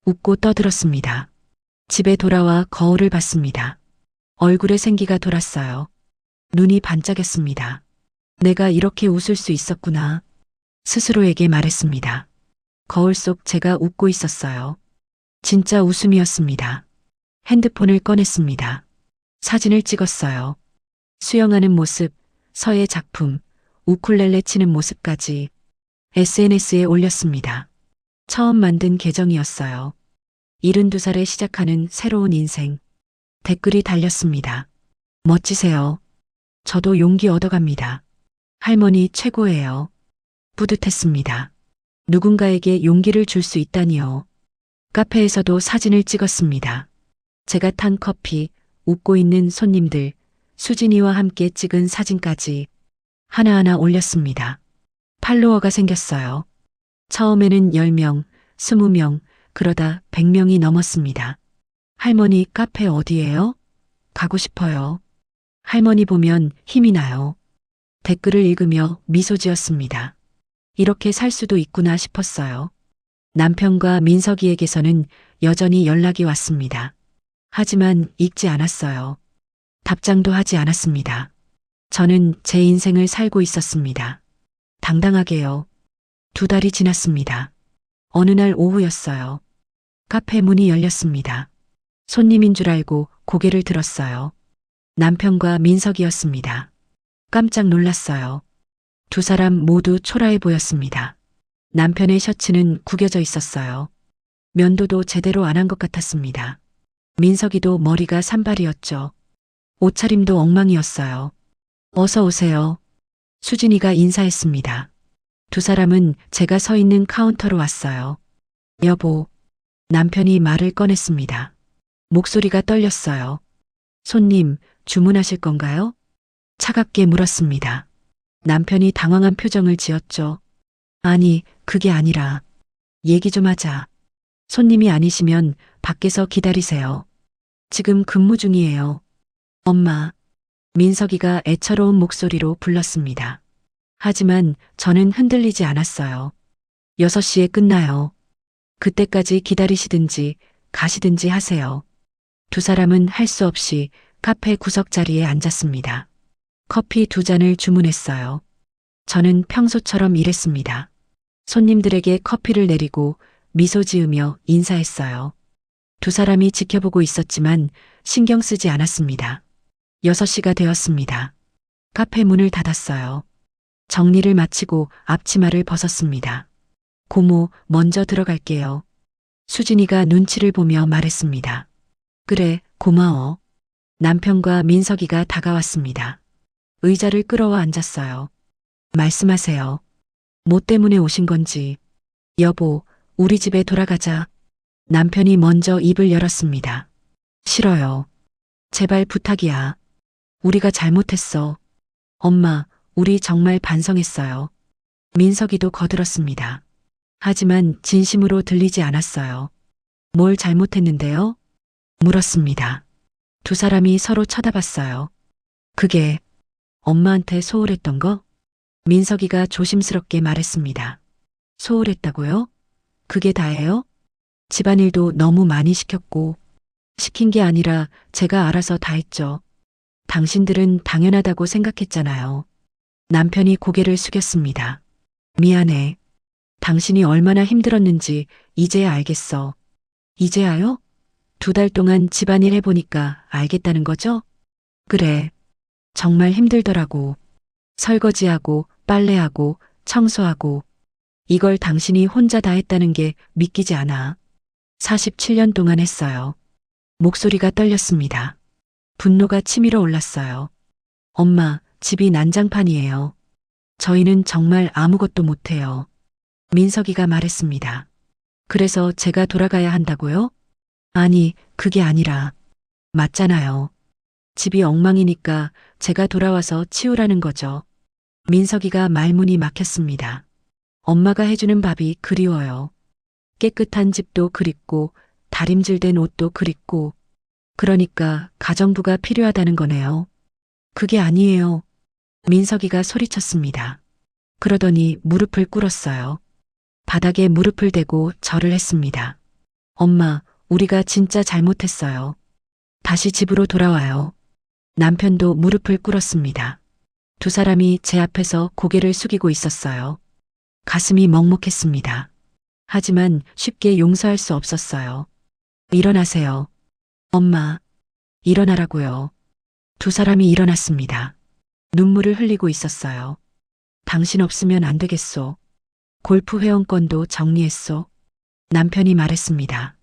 웃고 떠들었습니다. 집에 돌아와 거울을 봤습니다. 얼굴에 생기가 돌았어요. 눈이 반짝였습니다. 내가 이렇게 웃을 수 있었구나. 스스로에게 말했습니다. 거울 속 제가 웃고 있었어요. 진짜 웃음이었습니다. 핸드폰을 꺼냈습니다. 사진을 찍었어요. 수영하는 모습, 서예 작품, 우쿨렐레 치는 모습까지 SNS에 올렸습니다. 처음 만든 계정이었어요. 72살에 시작하는 새로운 인생. 댓글이 달렸습니다. 멋지세요. 저도 용기 얻어갑니다. 할머니 최고예요. 뿌듯했습니다. 누군가에게 용기를 줄 수 있다니요. 카페에서도 사진을 찍었습니다. 제가 탄 커피, 웃고 있는 손님들, 수진이와 함께 찍은 사진까지 하나하나 올렸습니다. 팔로워가 생겼어요. 처음에는 10명, 20명, 그러다 100명이 넘었습니다. 할머니 카페 어디예요? 가고 싶어요. 할머니 보면 힘이 나요. 댓글을 읽으며 미소 지었습니다. 이렇게 살 수도 있구나 싶었어요. 남편과 민석이에게서는 여전히 연락이 왔습니다. 하지만 읽지 않았어요. 답장도 하지 않았습니다. 저는 제 인생을 살고 있었습니다. 당당하게요. 2달이 지났습니다. 어느 날 오후였어요. 카페 문이 열렸습니다. 손님인 줄 알고 고개를 들었어요. 남편과 민석이었습니다. 깜짝 놀랐어요. 2사람 모두 초라해 보였습니다. 남편의 셔츠는 구겨져 있었어요. 면도도 제대로 안 한 것 같았습니다. 민석이도 머리가 산발이었죠. 옷차림도 엉망이었어요. 어서 오세요. 수진이가 인사했습니다. 두 사람은 제가 서 있는 카운터로 왔어요. 여보, 남편이 말을 꺼냈습니다. 목소리가 떨렸어요. 손님, 주문하실 건가요? 차갑게 물었습니다. 남편이 당황한 표정을 지었죠. 아니, 그게 아니라. 얘기 좀 하자. 손님이 아니시면 밖에서 기다리세요. 지금 근무 중이에요. 엄마. 민석이가 애처로운 목소리로 불렀습니다. 하지만 저는 흔들리지 않았어요. 6시에 끝나요. 그때까지 기다리시든지 가시든지 하세요. 두 사람은 할 수 없이 카페 구석 자리에 앉았습니다. 커피 2잔을 주문했어요. 저는 평소처럼 일했습니다. 손님들에게 커피를 내리고 미소 지으며 인사했어요. 두 사람이 지켜보고 있었지만 신경 쓰지 않았습니다. 6시가 되었습니다. 카페 문을 닫았어요. 정리를 마치고 앞치마를 벗었습니다. 고모, 먼저 들어갈게요. 수진이가 눈치를 보며 말했습니다. 그래, 고마워. 남편과 민석이가 다가왔습니다. 의자를 끌어와 앉았어요. 말씀하세요. 뭐 때문에 오신 건지. 여보, 우리 집에 돌아가자. 남편이 먼저 입을 열었습니다. 싫어요. 제발 부탁이야. 우리가 잘못했어. 엄마, 우리 정말 반성했어요. 민석이도 거들었습니다. 하지만 진심으로 들리지 않았어요. 뭘 잘못했는데요? 물었습니다. 두 사람이 서로 쳐다봤어요. 그게 엄마한테 소홀했던 거? 민석이가 조심스럽게 말했습니다. 소홀했다고요? 그게 다예요? 집안일도 너무 많이 시켰고, 시킨 게 아니라 제가 알아서 다 했죠. 당신들은 당연하다고 생각했잖아요. 남편이 고개를 숙였습니다. 미안해. 당신이 얼마나 힘들었는지 이제야 알겠어. 이제야요? 2달 동안 집안일 해보니까 알겠다는 거죠? 그래. 정말 힘들더라고. 설거지하고 빨래하고 청소하고 이걸 당신이 혼자 다 했다는 게 믿기지 않아. 47년 동안 했어요. 목소리가 떨렸습니다. 분노가 치밀어 올랐어요. 엄마, 집이 난장판이에요. 저희는 정말 아무것도 못해요. 민석이가 말했습니다. 그래서 제가 돌아가야 한다고요? 아니, 그게 아니라. 맞잖아요. 집이 엉망이니까 제가 돌아와서 치우라는 거죠. 민석이가 말문이 막혔습니다. 엄마가 해주는 밥이 그리워요. 깨끗한 집도 그립고 다림질된 옷도 그립고 그러니까 가정부가 필요하다는 거네요. 그게 아니에요. 민석이가 소리쳤습니다. 그러더니 무릎을 꿇었어요. 바닥에 무릎을 대고 절을 했습니다. 엄마, 우리가 진짜 잘못했어요. 다시 집으로 돌아와요. 남편도 무릎을 꿇었습니다. 두 사람이 제 앞에서 고개를 숙이고 있었어요. 가슴이 먹먹했습니다. 하지만 쉽게 용서할 수 없었어요. 일어나세요. 엄마, 일어나라고요. 두 사람이 일어났습니다. 눈물을 흘리고 있었어요. 당신 없으면 안 되겠소. 골프 회원권도 정리했소. 남편이 말했습니다.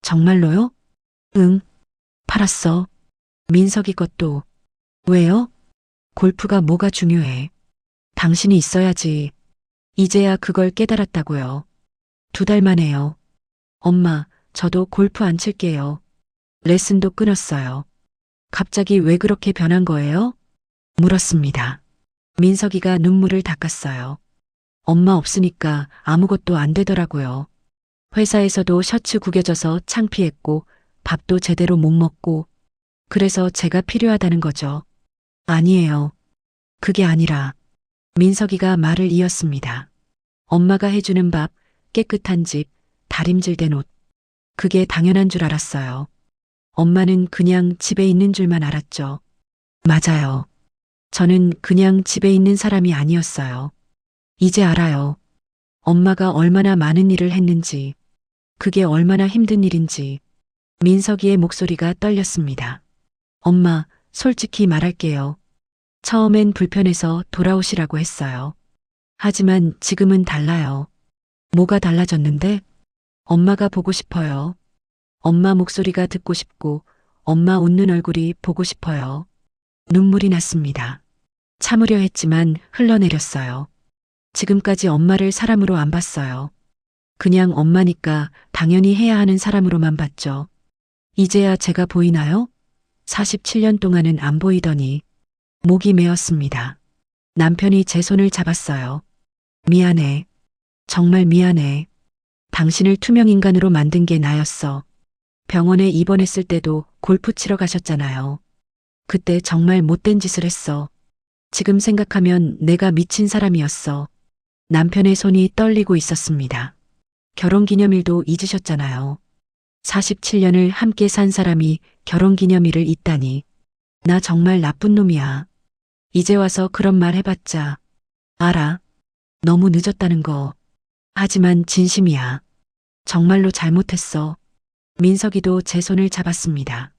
정말로요? 응. 팔았어. 민석이 것도. 왜요? 골프가 뭐가 중요해. 당신이 있어야지. 이제야 그걸 깨달았다고요. 2달 만에요. 엄마, 저도 골프 안 칠게요. 레슨도 끊었어요. 갑자기 왜 그렇게 변한 거예요? 물었습니다. 민석이가 눈물을 닦았어요. 엄마 없으니까 아무것도 안 되더라고요. 회사에서도 셔츠 구겨져서 창피했고 밥도 제대로 못 먹고 그래서 제가 필요하다는 거죠. 아니에요. 그게 아니라 민석이가 말을 이었습니다. 엄마가 해주는 밥, 깨끗한 집, 다림질된 옷. 그게 당연한 줄 알았어요. 엄마는 그냥 집에 있는 줄만 알았죠. 맞아요. 저는 그냥 집에 있는 사람이 아니었어요. 이제 알아요. 엄마가 얼마나 많은 일을 했는지, 그게 얼마나 힘든 일인지. 민석이의 목소리가 떨렸습니다. 엄마, 솔직히 말할게요. 처음엔 불편해서 돌아오시라고 했어요. 하지만 지금은 달라요. 뭐가 달라졌는데? 엄마가 보고 싶어요. 엄마 목소리가 듣고 싶고 엄마 웃는 얼굴이 보고 싶어요. 눈물이 났습니다. 참으려 했지만 흘러내렸어요. 지금까지 엄마를 사람으로 안 봤어요. 그냥 엄마니까 당연히 해야 하는 사람으로만 봤죠. 이제야 제가 보이나요? 47년 동안은 안 보이더니 목이 메었습니다. 남편이 제 손을 잡았어요. 미안해. 정말 미안해. 당신을 투명인간으로 만든 게 나였어. 병원에 입원했을 때도 골프 치러 가셨잖아요. 그때 정말 못된 짓을 했어. 지금 생각하면 내가 미친 사람이었어. 남편의 손이 떨리고 있었습니다. 결혼기념일도 잊으셨잖아요. 47년을 함께 산 사람이 결혼기념일을 잊다니. 나 정말 나쁜 놈이야. 이제 와서 그런 말 해봤자. 알아. 너무 늦었다는 거. 하지만 진심이야. 정말로 잘못했어. 민석이도 제 손을 잡았습니다.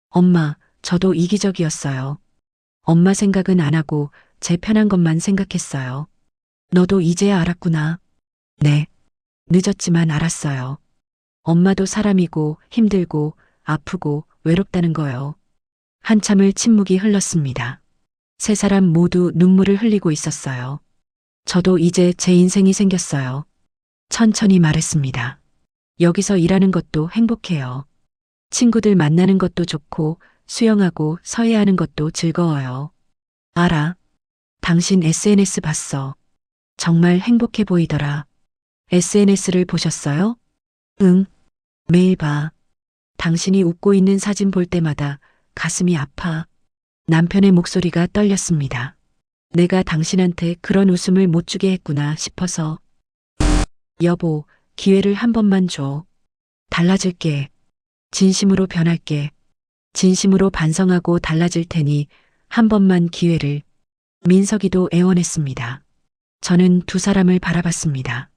엄마, 저도 이기적이었어요. 엄마 생각은 안 하고 제 편한 것만 생각했어요. 너도 이제야 알았구나. 네. 늦었지만 알았어요. 엄마도 사람이고 힘들고 아프고 외롭다는 거요. 한참을 침묵이 흘렀습니다. 세 사람 모두 눈물을 흘리고 있었어요. 저도 이제 제 인생이 생겼어요. 천천히 말했습니다. 여기서 일하는 것도 행복해요. 친구들 만나는 것도 좋고 수영하고 서예하는 것도 즐거워요. 알아. 당신 SNS 봤어. 정말 행복해 보이더라. SNS를 보셨어요? 응. 매일 봐. 당신이 웃고 있는 사진 볼 때마다 가슴이 아파. 남편의 목소리가 떨렸습니다. 내가 당신한테 그런 웃음을 못 주게 했구나 싶어서. 여보, 기회를 한 번만 줘. 달라질게. 진심으로 변할게. 진심으로 반성하고 달라질 테니 한 번만 기회를. 민석이도 애원했습니다. 저는 두 사람을 바라봤습니다.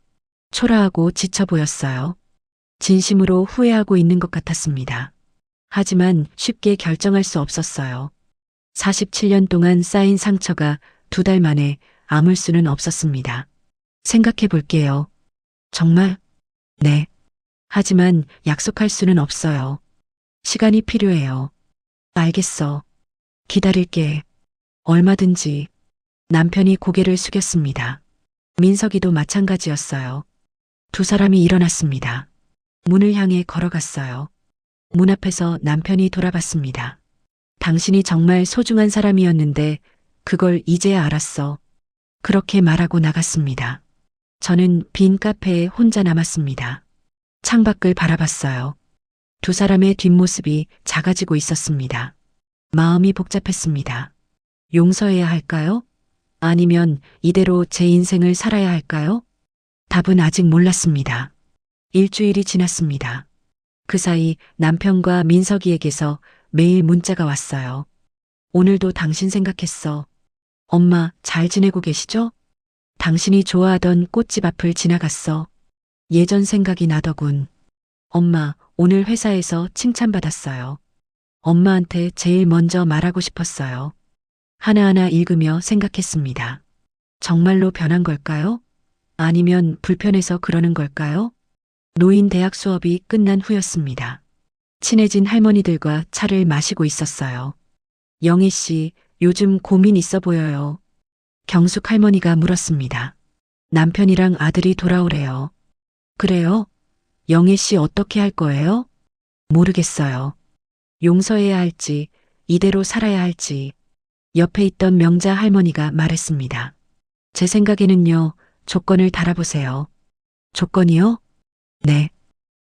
초라하고 지쳐 보였어요. 진심으로 후회하고 있는 것 같았습니다. 하지만 쉽게 결정할 수 없었어요. 47년 동안 쌓인 상처가 2달 만에 아물 수는 없었습니다. 생각해 볼게요. 정말? 네. 하지만 약속할 수는 없어요. 시간이 필요해요. 알겠어. 기다릴게. 얼마든지. 남편이 고개를 숙였습니다. 민석이도 마찬가지였어요. 두 사람이 일어났습니다. 문을 향해 걸어갔어요. 문 앞에서 남편이 돌아봤습니다. 당신이 정말 소중한 사람이었는데 그걸 이제야 알았어. 그렇게 말하고 나갔습니다. 저는 빈 카페에 혼자 남았습니다. 창밖을 바라봤어요. 두 사람의 뒷모습이 작아지고 있었습니다. 마음이 복잡했습니다. 용서해야 할까요? 아니면 이대로 제 인생을 살아야 할까요? 답은 아직 몰랐습니다. 일주일이 지났습니다. 그 사이 남편과 민석이에게서 매일 문자가 왔어요. 오늘도 당신 생각했어. 엄마 잘 지내고 계시죠? 당신이 좋아하던 꽃집 앞을 지나갔어. 예전 생각이 나더군. 엄마 오늘 회사에서 칭찬받았어요. 엄마한테 제일 먼저 말하고 싶었어요. 하나하나 읽으며 생각했습니다. 정말로 변한 걸까요? 아니면 불편해서 그러는 걸까요? 노인 대학 수업이 끝난 후였습니다. 친해진 할머니들과 차를 마시고 있었어요. 영희 씨, 요즘 고민 있어 보여요. 경숙 할머니가 물었습니다. 남편이랑 아들이 돌아오래요. 그래요? 영희 씨 어떻게 할 거예요? 모르겠어요. 용서해야 할지, 이대로 살아야 할지. 옆에 있던 명자 할머니가 말했습니다. 제 생각에는요, 조건을 달아보세요. 조건이요? 네.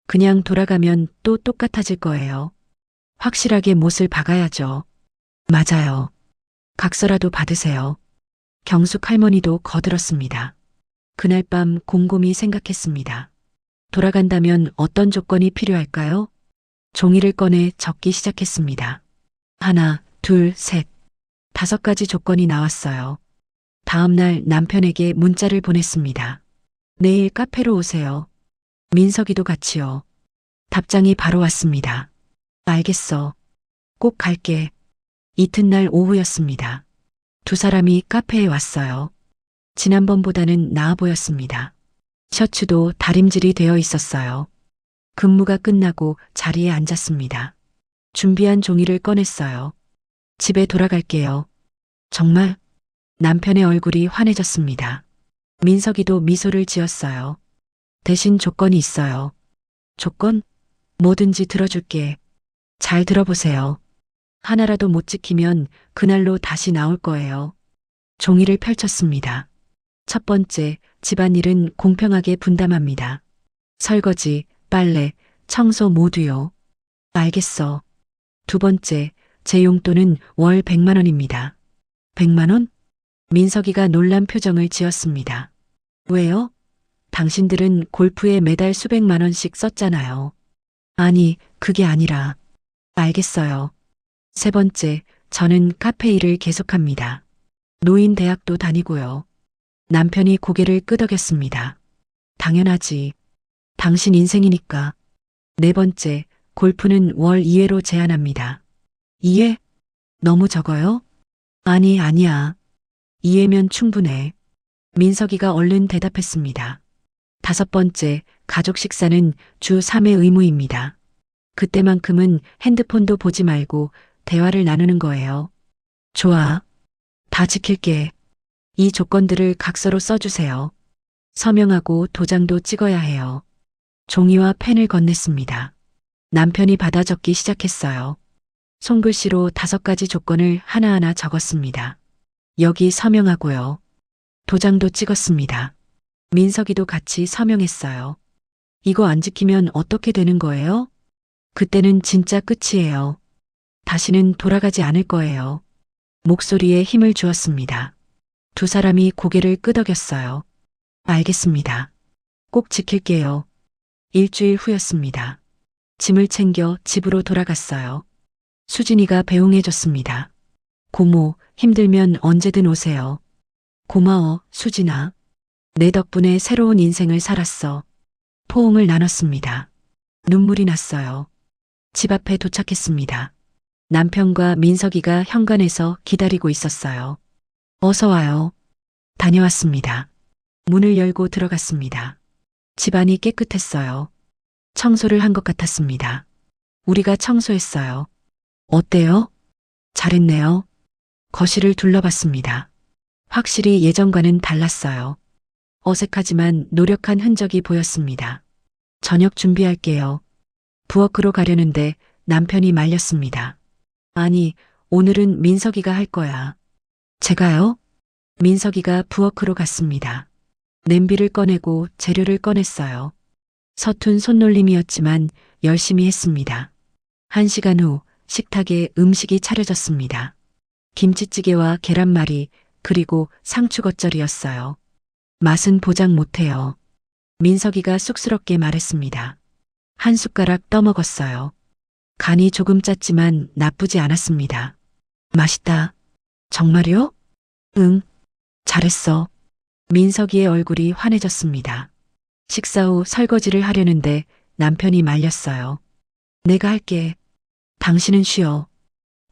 그냥 돌아가면 또 똑같아질 거예요. 확실하게 못을 박아야죠. 맞아요. 각서라도 받으세요. 경숙 할머니도 거들었습니다. 그날 밤 곰곰이 생각했습니다. 돌아간다면 어떤 조건이 필요할까요? 종이를 꺼내 적기 시작했습니다. 하나, 둘, 셋. 5가지 조건이 나왔어요. 다음 날 남편에게 문자를 보냈습니다. 내일 카페로 오세요. 민석이도 같이요. 답장이 바로 왔습니다. 알겠어. 꼭 갈게. 이튿날 오후였습니다. 두 사람이 카페에 왔어요. 지난번보다는 나아 보였습니다. 셔츠도 다림질이 되어 있었어요. 근무가 끝나고 자리에 앉았습니다. 준비한 종이를 꺼냈어요. 집에 돌아갈게요. 정말? 남편의 얼굴이 환해졌습니다. 민석이도 미소를 지었어요. 대신 조건이 있어요. 조건? 뭐든지 들어줄게. 잘 들어보세요. 하나라도 못 지키면 그날로 다시 나올 거예요. 종이를 펼쳤습니다. 첫 번째, 집안일은 공평하게 분담합니다. 설거지, 빨래, 청소 모두요. 알겠어. 두 번째, 제 용돈은 월 100만 원입니다. 100만 원? 민석이가 놀란 표정을 지었습니다. 왜요? 당신들은 골프에 매달 수백만 원씩 썼잖아요. 아니, 그게 아니라. 알겠어요. 세 번째, 저는 카페 일을 계속합니다. 노인 대학도 다니고요. 남편이 고개를 끄덕였습니다. 당연하지. 당신 인생이니까. 네 번째, 골프는 월 2회로 제한합니다. 2회? 너무 적어요? 아니, 아니야. 2회면 충분해. 민석이가 얼른 대답했습니다. 다섯 번째, 가족 식사는 주 3회 의무입니다. 그때만큼은 핸드폰도 보지 말고 대화를 나누는 거예요. 좋아. 다 지킬게. 이 조건들을 각서로 써주세요. 서명하고 도장도 찍어야 해요. 종이와 펜을 건넸습니다. 남편이 받아 적기 시작했어요. 손글씨로 5가지 조건을 하나하나 적었습니다. 여기 서명하고요. 도장도 찍었습니다. 민석이도 같이 서명했어요. 이거 안 지키면 어떻게 되는 거예요? 그때는 진짜 끝이에요. 다시는 돌아가지 않을 거예요. 목소리에 힘을 주었습니다. 두 사람이 고개를 끄덕였어요. 알겠습니다. 꼭 지킬게요. 일주일 후였습니다. 짐을 챙겨 집으로 돌아갔어요. 수진이가 배웅해줬습니다. 고모, 힘들면 언제든 오세요. 고마워, 수진아. 내 덕분에 새로운 인생을 살았어. 포옹을 나눴습니다. 눈물이 났어요. 집 앞에 도착했습니다. 남편과 민석이가 현관에서 기다리고 있었어요. 어서 와요. 다녀왔습니다. 문을 열고 들어갔습니다. 집안이 깨끗했어요. 청소를 한 것 같았습니다. 우리가 청소했어요. 어때요? 잘했네요. 거실을 둘러봤습니다. 확실히 예전과는 달랐어요. 어색하지만 노력한 흔적이 보였습니다. 저녁 준비할게요. 부엌으로 가려는데 남편이 말렸습니다. 아니, 오늘은 민석이가 할 거야. 제가요? 민석이가 부엌으로 갔습니다. 냄비를 꺼내고 재료를 꺼냈어요. 서툰 손놀림이었지만 열심히 했습니다. 1시간 후 식탁에 음식이 차려졌습니다. 김치찌개와 계란말이 그리고 상추 겉절이었어요. 맛은 보장 못해요. 민석이가 쑥스럽게 말했습니다. 한 숟가락 떠먹었어요. 간이 조금 짰지만 나쁘지 않았습니다. 맛있다. 정말요? 응. 잘했어. 민석이의 얼굴이 환해졌습니다. 식사 후 설거지를 하려는데 남편이 말렸어요. 내가 할게. 당신은 쉬어.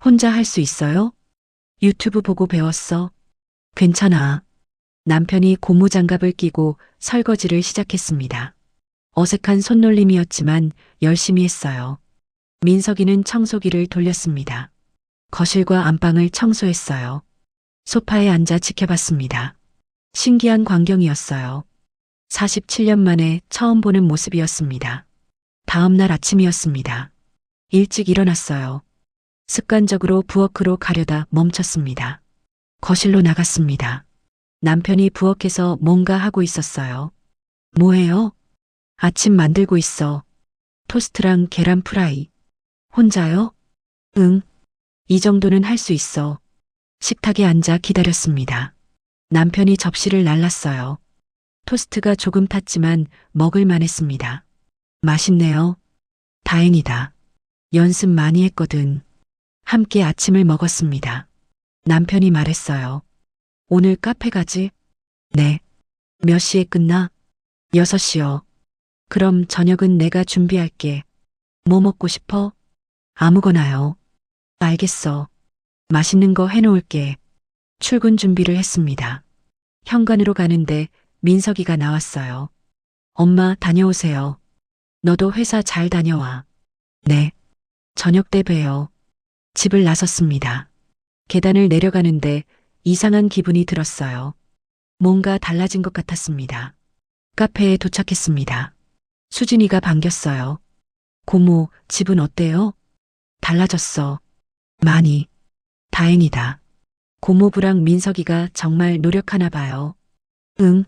혼자 할 수 있어요? 유튜브 보고 배웠어. 괜찮아. 남편이 고무장갑을 끼고 설거지를 시작했습니다. 어색한 손놀림이었지만 열심히 했어요. 민석이는 청소기를 돌렸습니다. 거실과 안방을 청소했어요. 소파에 앉아 지켜봤습니다. 신기한 광경이었어요. 47년 만에 처음 보는 모습이었습니다. 다음 날 아침이었습니다. 일찍 일어났어요. 습관적으로 부엌으로 가려다 멈췄습니다. 거실로 나갔습니다. 남편이 부엌에서 뭔가 하고 있었어요. 뭐해요? 아침 만들고 있어. 토스트랑 계란 프라이. 혼자요? 응. 이 정도는 할 수 있어. 식탁에 앉아 기다렸습니다. 남편이 접시를 날랐어요. 토스트가 조금 탔지만 먹을만 했습니다. 맛있네요. 다행이다. 연습 많이 했거든. 함께 아침을 먹었습니다. 남편이 말했어요. 오늘 카페 가지? 네. 몇 시에 끝나? 6시요. 그럼 저녁은 내가 준비할게. 뭐 먹고 싶어? 아무거나요. 알겠어. 맛있는 거 해놓을게. 출근 준비를 했습니다. 현관으로 가는데 민석이가 나왔어요. 엄마 다녀오세요. 너도 회사 잘 다녀와. 네. 저녁 때 봬요. 집을 나섰습니다. 계단을 내려가는데 이상한 기분이 들었어요. 뭔가 달라진 것 같았습니다. 카페에 도착했습니다. 수진이가 반겼어요. 고모, 집은 어때요? 달라졌어. 많이. 다행이다. 고모부랑 민석이가 정말 노력하나 봐요. 응.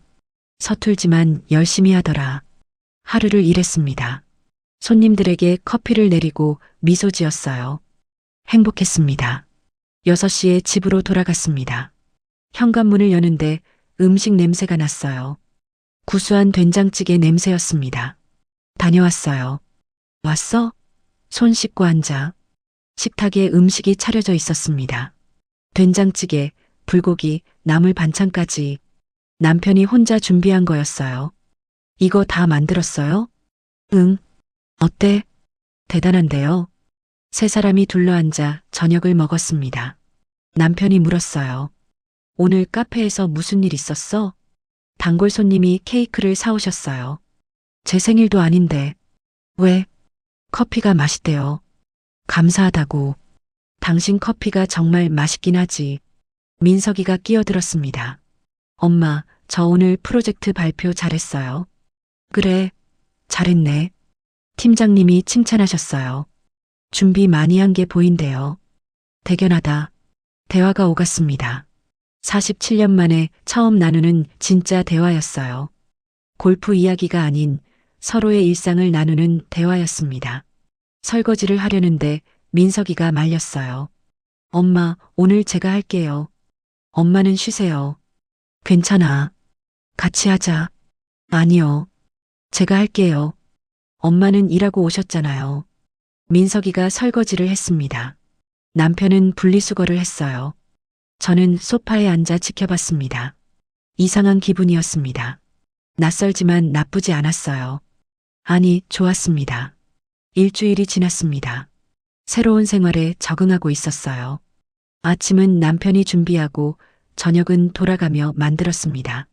서툴지만 열심히 하더라. 하루를 일했습니다. 손님들에게 커피를 내리고 미소 지었어요. 행복했습니다. 6시에 집으로 돌아갔습니다. 현관문을 여는데 음식 냄새가 났어요. 구수한 된장찌개 냄새였습니다. 다녀왔어요. 왔어? 손 씻고 앉아. 식탁에 음식이 차려져 있었습니다. 된장찌개, 불고기, 나물 반찬까지 남편이 혼자 준비한 거였어요. 이거 다 만들었어요? 응. 어때? 대단한데요. 세 사람이 둘러앉아 저녁을 먹었습니다. 남편이 물었어요. 오늘 카페에서 무슨 일 있었어? 단골 손님이 케이크를 사오셨어요. 제 생일도 아닌데. 왜? 커피가 맛있대요. 감사하다고. 당신 커피가 정말 맛있긴 하지. 민석이가 끼어들었습니다. 엄마, 저 오늘 프로젝트 발표 잘했어요. 그래, 잘했네. 팀장님이 칭찬하셨어요. 준비 많이 한 게 보인대요. 대견하다. 대화가 오갔습니다. 47년 만에 처음 나누는 진짜 대화였어요. 골프 이야기가 아닌 서로의 일상을 나누는 대화였습니다. 설거지를 하려는데 민석이가 말렸어요. 엄마, 오늘 제가 할게요. 엄마는 쉬세요. 괜찮아. 같이 하자. 아니요. 제가 할게요. 엄마는 일하고 오셨잖아요. 민석이가 설거지를 했습니다. 남편은 분리수거를 했어요. 저는 소파에 앉아 지켜봤습니다. 이상한 기분이었습니다. 낯설지만 나쁘지 않았어요. 아니, 좋았습니다. 일주일이 지났습니다. 새로운 생활에 적응하고 있었어요. 아침은 남편이 준비하고 저녁은 돌아가며 만들었습니다.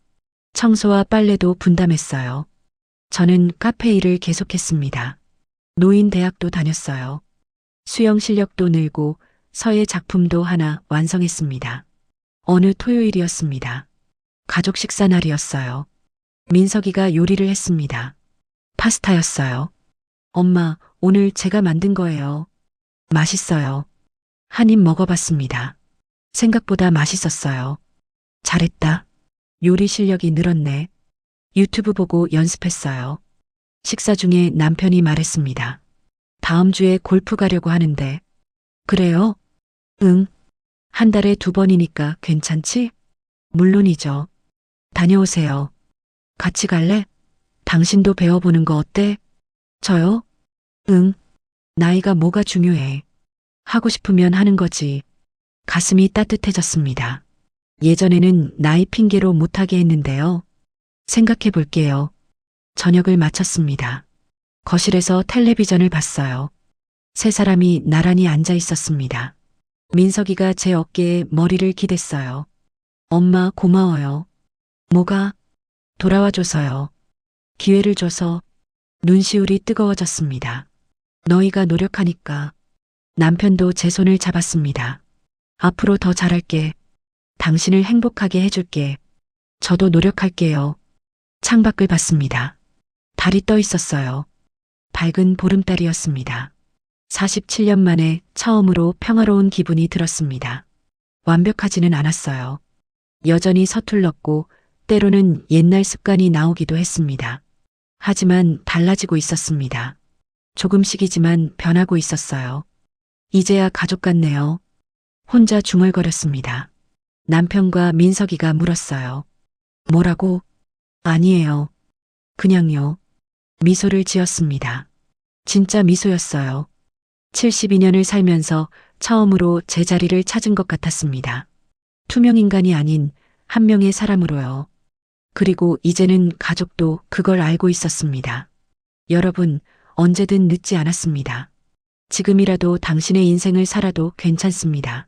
청소와 빨래도 분담했어요. 저는 카페 일을 계속했습니다. 노인 대학도 다녔어요. 수영 실력도 늘고 서예 작품도 하나 완성했습니다. 어느 토요일이었습니다. 가족 식사 날이었어요. 민석이가 요리를 했습니다. 파스타였어요. 엄마, 오늘 제가 만든 거예요. 맛있어요. 한 입 먹어봤습니다. 생각보다 맛있었어요. 잘했다. 요리 실력이 늘었네. 유튜브 보고 연습했어요. 식사 중에 남편이 말했습니다. 다음 주에 골프 가려고 하는데. 그래요? 응. 한 달에 2번이니까 괜찮지? 물론이죠. 다녀오세요. 같이 갈래? 당신도 배워보는 거 어때? 저요? 응. 나이가 뭐가 중요해. 하고 싶으면 하는 거지. 가슴이 따뜻해졌습니다. 예전에는 나이 핑계로 못하게 했는데요. 생각해 볼게요. 저녁을 마쳤습니다. 거실에서 텔레비전을 봤어요. 세 사람이 나란히 앉아 있었습니다. 민석이가 제 어깨에 머리를 기댔어요. 엄마 고마워요. 뭐가? 돌아와줘서요. 기회를 줘서. 눈시울이 뜨거워졌습니다. 너희가 노력하니까. 남편도 제 손을 잡았습니다. 앞으로 더 잘할게. 당신을 행복하게 해줄게. 저도 노력할게요. 창밖을 봤습니다. 달이 떠 있었어요. 밝은 보름달이었습니다. 47년 만에 처음으로 평화로운 기분이 들었습니다. 완벽하지는 않았어요. 여전히 서툴렀고 때로는 옛날 습관이 나오기도 했습니다. 하지만 달라지고 있었습니다. 조금씩이지만 변하고 있었어요. 이제야 가족 같네요. 혼자 중얼거렸습니다. 남편과 민석이가 물었어요. 뭐라고? 아니에요. 그냥요. 미소를 지었습니다. 진짜 미소였어요. 72년을 살면서 처음으로 제 자리를 찾은 것 같았습니다. 투명 인간이 아닌 한 명의 사람으로요. 그리고 이제는 가족도 그걸 알고 있었습니다. 여러분, 언제든 늦지 않았습니다. 지금이라도 당신의 인생을 살아도 괜찮습니다.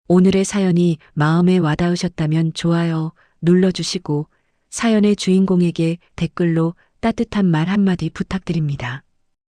오늘의 사연이 마음에 와닿으셨다면 좋아요 눌러주시고 사연의 주인공에게 댓글로 따뜻한 말 한마디 부탁드립니다.